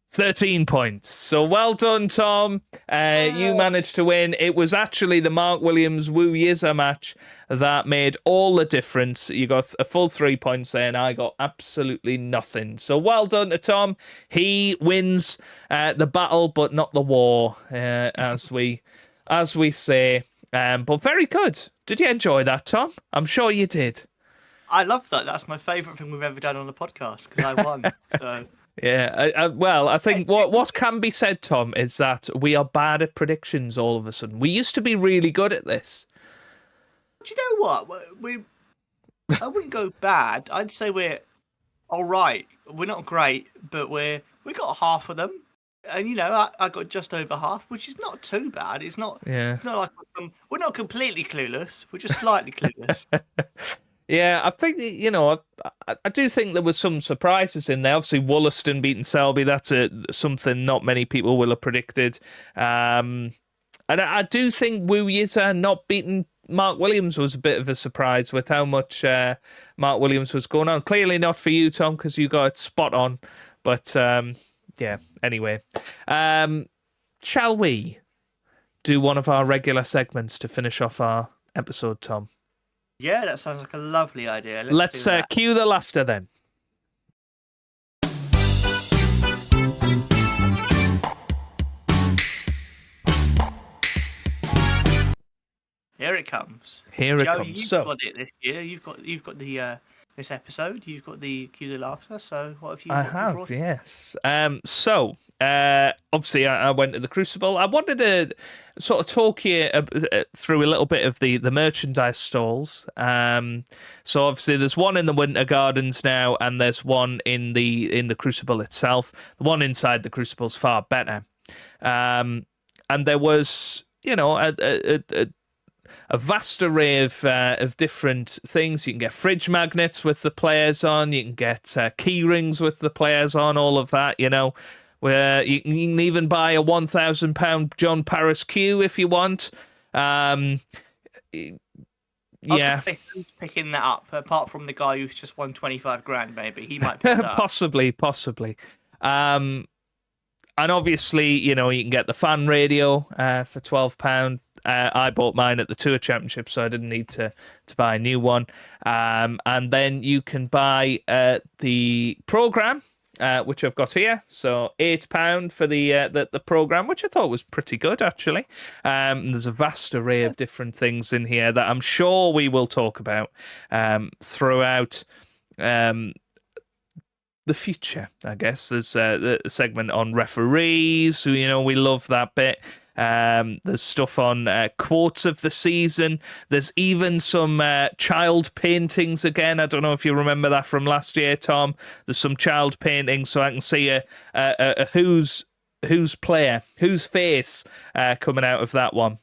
13 points. So well done, Tom. You managed to win. It was actually the Mark Williams Wu Yiza match that made all the difference. You got a full 3 points there, and I got absolutely nothing. So well done to Tom. He wins the battle, but not the war, as we say. But very good. Did you enjoy that, Tom? I'm sure you did. I love that. That's my favourite thing we've ever done on the podcast because I won. So. Yeah, well, I think what can be said, Tom, is that we are bad at predictions all of a sudden. We used to be really good at this. Do you know what? I wouldn't go bad. I'd say we're all right. We're not great, but we got half of them. And, you know, I got just over half, which is not too bad. It's not like we're not completely clueless. We're just slightly clueless. Yeah, I think, you know, I do think there was some surprises in there. Obviously, Wollaston beating Selby, that's something not many people will have predicted. And I do think Wu Yiza not beating Mark Williams was a bit of a surprise with how much Mark Williams was going on. Clearly not for you, Tom, because you got it spot on. But, yeah, anyway. Shall we do one of our regular segments to finish off our episode, Tom? Yeah, that sounds like a lovely idea. Let's cue the laughter then. Here it comes. Here it Joe, comes. You've got it this year. You've got the this episode. You've got the cue the laughter. So what have you? I have, yes. So obviously I went to the Crucible. I wanted to sort of talk you through a little bit of the merchandise stalls. So obviously there's one in the Winter Gardens now, and there's one in the Crucible itself. The one inside the Crucible's far better. And there was, you know, a vast array of different things. You can get fridge magnets with the players on. You can get key rings with the players on. All of that, you know. Where you can even buy a £1,000 John Paris Q if you want. Yeah. Who's picking that up? Apart from the guy who's just won 25 grand, maybe he might pick that up. Possibly. And obviously, you know, you can get the fan radio for £12. I bought mine at the Tour Championship, so I didn't need to buy a new one. And then you can buy the programme, which I've got here. So £8 for the programme, which I thought was pretty good, actually. There's a vast array of different things in here that I'm sure we will talk about throughout the future, I guess. There's the segment on referees, who, you know, we love that bit. There's stuff on quotes of the season. There's even some child paintings again. I don't know if you remember that from last year, Tom. There's some child paintings, so I can see a whose player, whose face coming out of that one.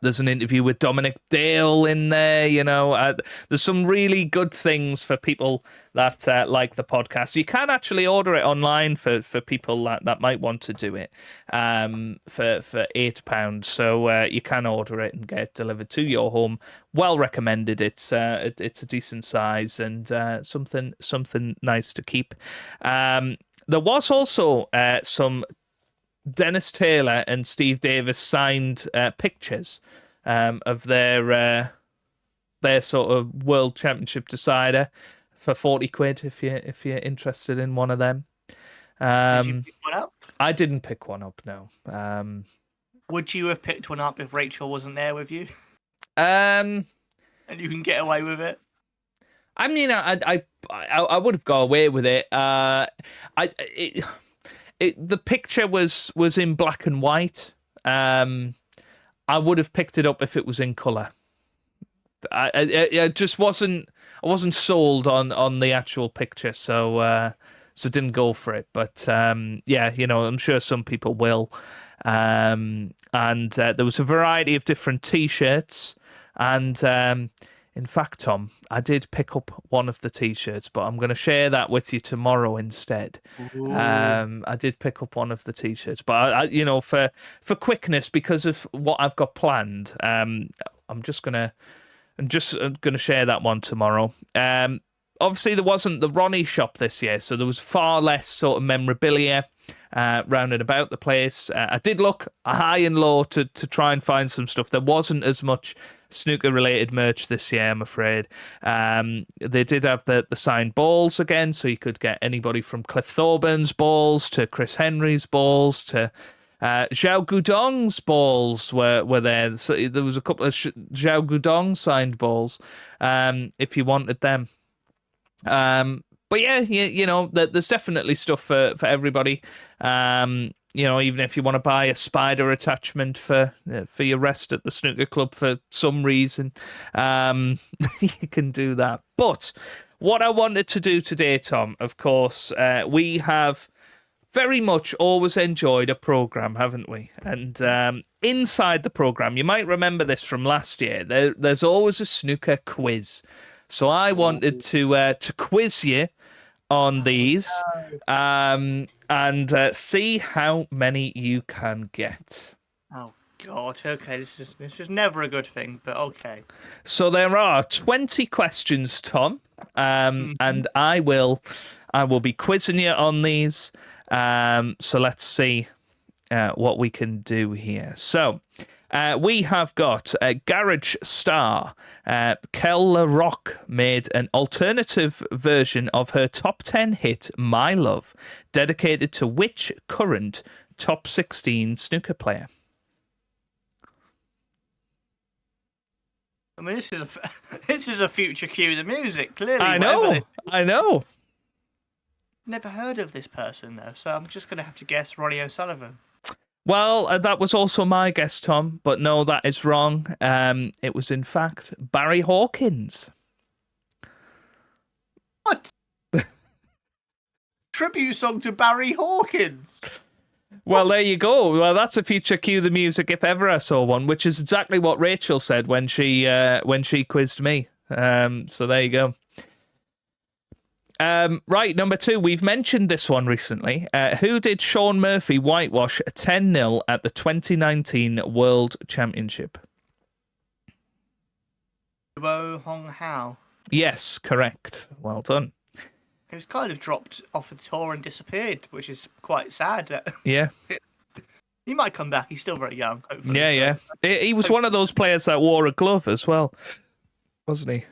There's an interview with Dominic Dale in there, you know. There's some really good things for people that like the podcast. You can actually order it online for people that might want to do it for £8. So you can order it and get it delivered to your home. Well recommended. It's a decent size and something nice to keep. There was also some Dennis Taylor and Steve Davis signed pictures of their sort of World Championship decider for £40 if you're interested in one of them. Did you pick one up? I didn't pick one up. No. Would you have picked one up if Rachel wasn't there with you? And you can get away with it. I mean, I would have got away with it. The picture was in black and white. I would have picked it up if it was in colour. I just wasn't. I wasn't sold on the actual picture, so didn't go for it. But yeah, you know, I'm sure some people will. and there was a variety of different T-shirts. And in fact, Tom, I did pick up one of the T-shirts, but I'm going to share that with you tomorrow instead. I did pick up one of the T-shirts, but for quickness, because of what I've got planned, I'm just gonna share that one tomorrow. Obviously, there wasn't the Ronnie shop this year, so there was far less sort of memorabilia round and about the place. I did look high and low to try and find some stuff. There wasn't as much snooker-related merch this year, I'm afraid. They did have the signed balls again, so you could get anybody from Cliff Thorburns' balls to Chris Henry's balls to Zhao Gudong's balls were there. So there was a couple of Zhao Gudong signed balls if you wanted them. But yeah, there's definitely stuff for everybody. Even if you want to buy a spider attachment for your rest at the snooker club for some reason, you can do that. But what I wanted to do today, Tom, of course, we have very much always enjoyed a program, haven't we? And inside the program, you might remember this from last year. There's always a snooker quiz. So I wanted to quiz you on these and see how many you can get. Oh God! Okay, this is never a good thing, but okay. So there are 20 questions, Tom, and I will be quizzing you on these. So let's see what we can do here. So. We have got Garage Star. Kel LaRock made an alternative version of her top 10 hit, My Love, dedicated to which current top 16 snooker player? I mean, this is a future cue the music, clearly. I know. Never heard of this person, though, so I'm just going to have to guess Ronnie O'Sullivan. Well, that was also my guess, Tom, but no, that is wrong. It was, in fact, Barry Hawkins. What? Tribute song to Barry Hawkins? Well, there you go. Well, that's a future cue the music if ever I saw one, which is exactly what Rachel said when she quizzed me. So there you go. Right, number 2. We've mentioned this one recently. Who did Shaun Murphy whitewash 10-0 at the 2019 World Championship? Bo Hong Hao. Yes, correct. Well done. He was kind of dropped off the tour and disappeared, which is quite sad. Yeah. He might come back. He's still very young. Hopefully. Yeah. He was one of those players that wore a glove as well, wasn't he?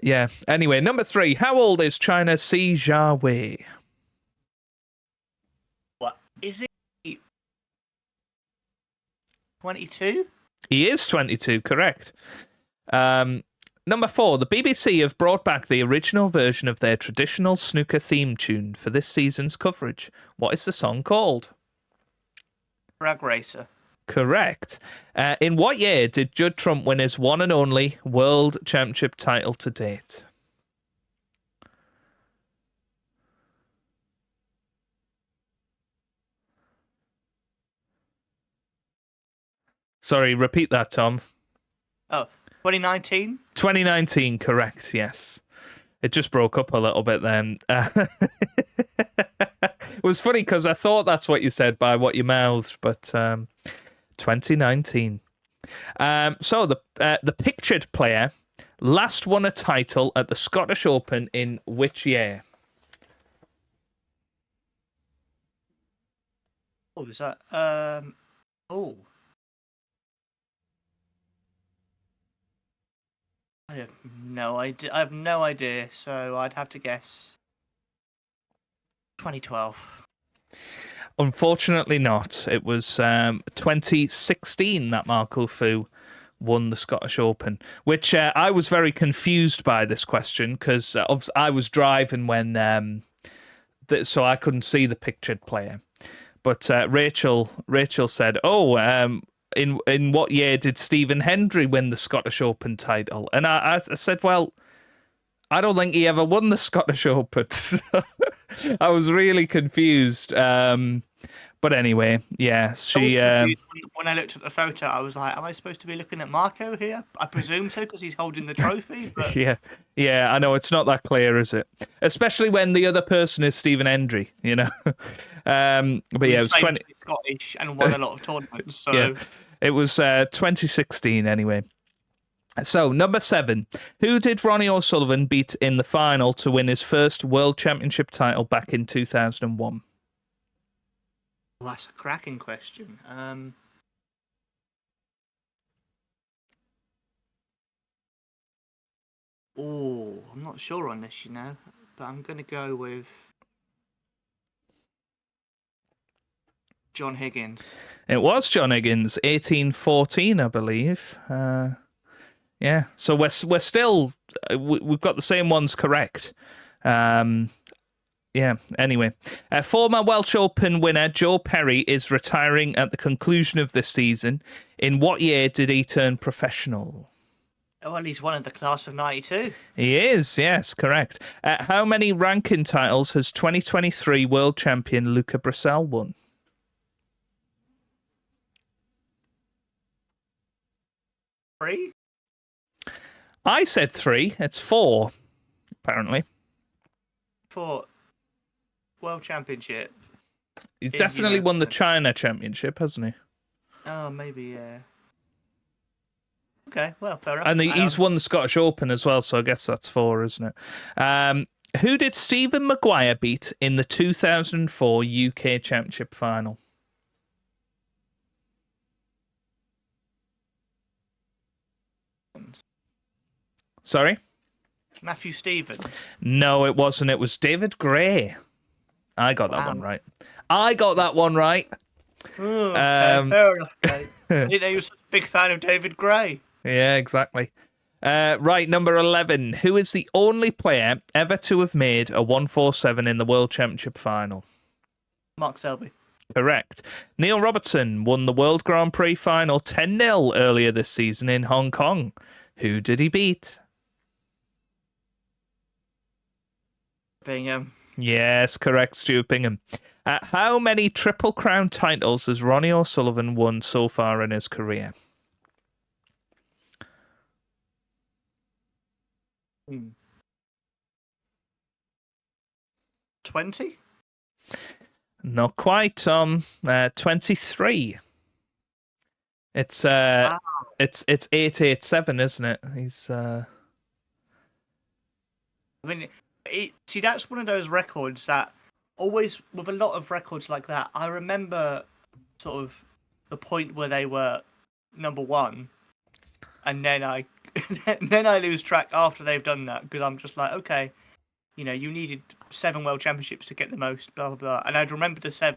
Yeah. Anyway, number 3. How old is China Si Jiawei? What is he? 22? He is 22, correct. Number 4. The BBC have brought back the original version of their traditional snooker theme tune for this season's coverage. What is the song called? Drag Racer. Correct. In what year did Judd Trump win his one and only World Championship title to date? Sorry, repeat that, Tom. Oh, 2019? 2019, correct, yes. It just broke up a little bit then. It was funny because I thought that's what you said by what you mouthed, but 2019. So the pictured player last won a title at the Scottish Open in which year? Oh, is that... Oh. I have no idea, so I'd have to guess 2012. Unfortunately not. It was 2016 that Marco Fu won the Scottish Open, which I was very confused by this question because I was driving when, so I couldn't see the pictured player. But Rachel said, in what year did Stephen Hendry win the Scottish Open title? And I said, well, I don't think he ever won the Scottish Open. I was really confused. But anyway, yeah, she. When I looked at the photo, I was like, "Am I supposed to be looking at Marco here?" I presume so because he's holding the trophy. But Yeah, I know it's not that clear, is it? Especially when the other person is Stephen Hendry, you know. But yeah, it was 20. Scottish and won a lot of tournaments. So Yeah, it was 2016 anyway. So number 7, who did Ronnie O'Sullivan beat in the final to win his first World Championship title back in 2001? Well, that's a cracking question. I'm not sure on this, you know, but I'm going to go with John Higgins. It was John Higgins, 1814, I believe. Yeah, so we're still we've got the same ones correct. Yeah, anyway. Former Welsh Open winner Joe Perry is retiring at the conclusion of this season. In what year did he turn professional? Oh, well, he's one of the class of 92. He is, yes, correct. How many ranking titles has 2023 world champion Luca Brissell won? 3? I said 3. It's 4, apparently. 4. World Championship. He's definitely won the China Championship, hasn't he? Oh, maybe, yeah. Okay, well, fair enough. And he's won the Scottish Open as well, so I guess that's 4, isn't it? Who did Stephen Maguire beat in the 2004 UK Championship final? Sorry? Matthew Stevens. No, it wasn't. It was David Gray. I got that one right. I got that one right. Oh, okay, fair enough, mate. I didn't know you were such a big fan of David Gray. Yeah, exactly. Right, number 11. Who is the only player ever to have made a 147 in the World Championship final? Mark Selby. Correct. Neil Robertson won the World Grand Prix final 10-0 earlier this season in Hong Kong. Who did he beat? Bingham. Yes, correct, Stuart Bingham. How many Triple Crown titles has Ronnie O'Sullivan won so far in his career? 20? Not quite, Tom. 23. It's 887, isn't it? He's I mean, see, that's one of those records that always, with a lot of records like that, I remember sort of the point where they were number 1, and then I lose track after they've done that, because I'm just like, okay, you know, you needed 7 World Championships to get the most, blah blah blah, and I'd remember the 7.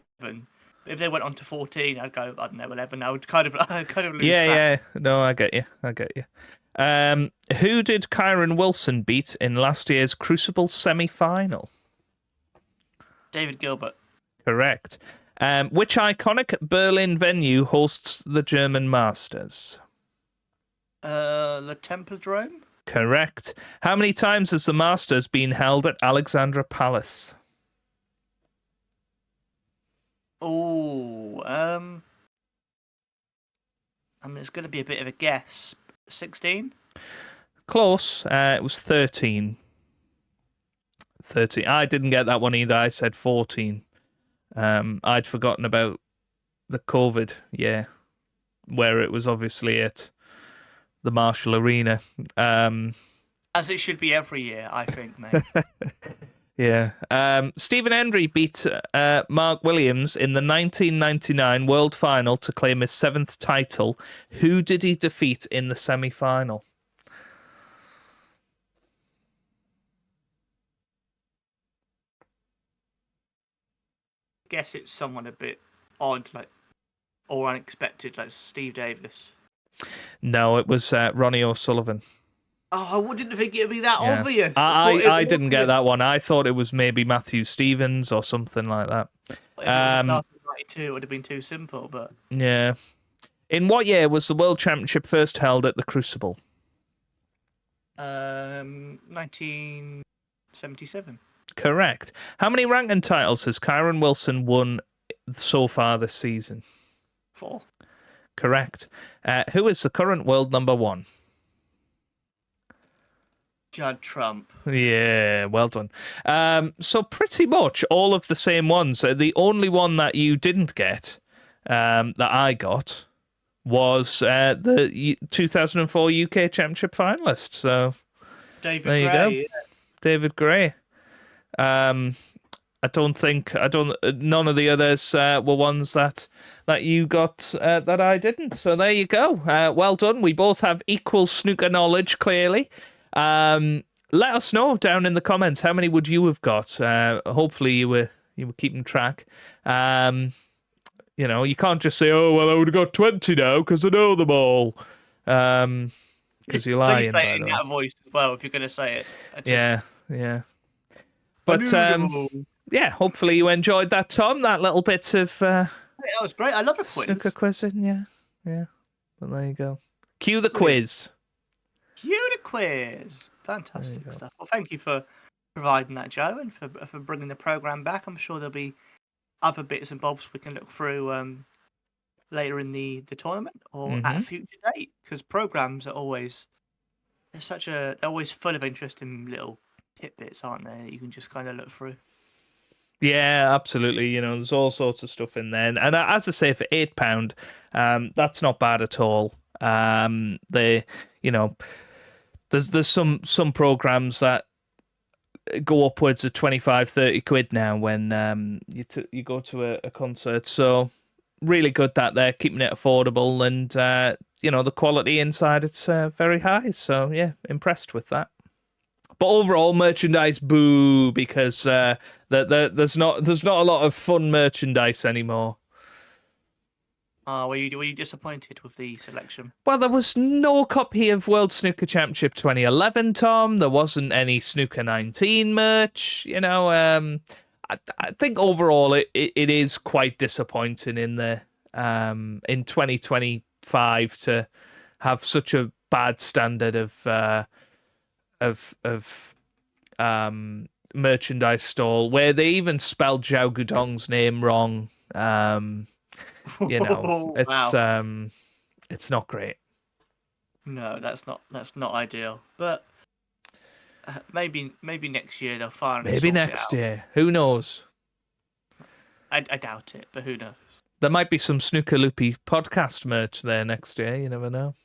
If they went on to 14, I'd go, I don't know, 11. I would kind of lose track. Yeah. No, I get you. Who did Kyron Wilson beat in last year's Crucible semi-final? David Gilbert. Correct. Which iconic Berlin venue hosts the German Masters? The Templedrome. Correct. How many times has the Masters been held at Alexandra Palace? I mean, it's going to be a bit of a guess. 16? Close. It was 13. 13. I didn't get that one either. I said 14. I'd forgotten about the COVID year, where it was obviously at the Marshall Arena. As it should be every year, I think, mate. Yeah. Stephen Hendry beat Mark Williams in the 1999 World Final to claim his 7th title. Who did he defeat in the semi-final? I guess it's someone a bit odd, like, or unexpected, like Steve Davis. No, it was Ronnie O'Sullivan. Oh, I wouldn't think it'd be that obvious. I didn't get that one. I thought it was maybe Matthew Stevens or something like that. If it was a class of 92, it would have been too simple, but... Yeah. In what year was the World Championship first held at the Crucible? 1977. Correct. How many ranking titles has Kyron Wilson won so far this season? 4. Correct. Who is the current world number 1? Judd Trump. Yeah, well done. So pretty much all of the same ones. The only one that you didn't get, that I got, was the 2004 UK Championship finalist. So David there you Gray. go. Yeah. David Gray. None of the others were ones that you got that I didn't. So there you go. Well done. We both have equal snooker knowledge, clearly. Let us know down in the comments, how many would you have got? Hopefully you were keeping track. You can't just say, oh, well, I would have got 20 now because I know them all. Because you're lying. Please say it in that voice as well if you're going to say it. Yeah. But yeah, hopefully you enjoyed that, Tom. That little bit of that was great. I love a quiz. snooker quizzing. Yeah. But there you go. Cue the quiz. Cue the quiz. Fantastic stuff. Well, thank you for providing that, Joe, and for bringing the program back. I'm sure there'll be other bits and bobs we can look through later in the tournament or at a future date, because programs are always they're always full of interesting little tidbits, aren't they? You can just kind of look through. Yeah, absolutely. There's all sorts of stuff in there, and as I say, for £8, that's not bad at all. There's some programs that go upwards of 25-30 quid now when you go to a concert. So really good that they're keeping it affordable, and the quality inside it's very high. So yeah, impressed with that. But overall, merchandise, boo, because there's not a lot of fun merchandise anymore. Were you disappointed with the selection? Well, there was no copy of World Snooker Championship 2011, Tom. There wasn't any Snooker 19 merch. I think overall it is quite disappointing in in 2025 to have such a bad standard of merchandise stall where they even spelled Zhao Gudong's name wrong. It's not great. No, that's not ideal. But maybe next year they'll finally. Maybe next year. Who knows? I doubt it, but who knows? There might be some Snooker Loopy podcast merch there next year. You never know.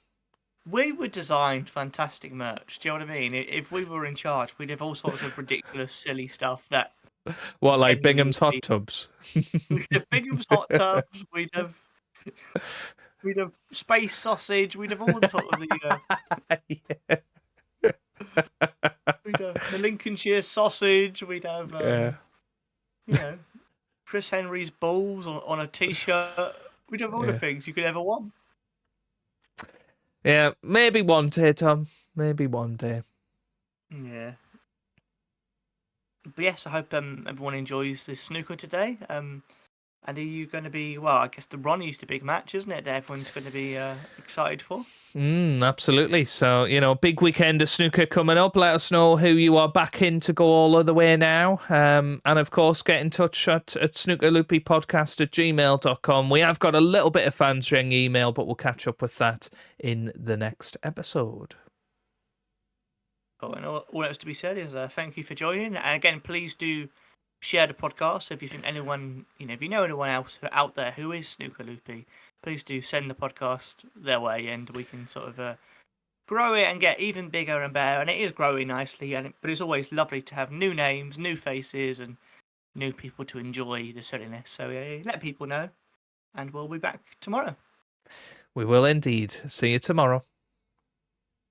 We would design fantastic merch. Do you know what I mean? If we were in charge, we'd have all sorts of ridiculous, silly stuff that. What, like Bingham's hot tubs? We'd have Bingham's hot tubs. We'd have space sausage. We'd have all sorts of the. We'd have the Lincolnshire sausage. We'd have. Chris Henry's balls on a t-shirt. We'd have all the things you could ever want. Yeah, maybe one day, Tom. Maybe one day. Yeah. But yes, I hope everyone enjoys this snooker today. And are you going to be, well, I guess the Ronnie's the big match, isn't it, that everyone's going to be excited for? Absolutely. So, big weekend of snooker coming up. Let us know who you are backing to go all of the way now. And, of course, get in touch at snookerloopypodcast@gmail.com. We have got a little bit of answering email, but we'll catch up with that in the next episode. Oh, and all that's to be said is thank you for joining. And again, please do share the podcast. If you think anyone, if you know anyone else out there who is Snooker Loopy, please do send the podcast their way, and we can sort of grow it and get even bigger and better. And it is growing nicely, but it's always lovely to have new names, new faces, and new people to enjoy the silliness. So let people know, and we'll be back tomorrow. We will indeed. See you tomorrow.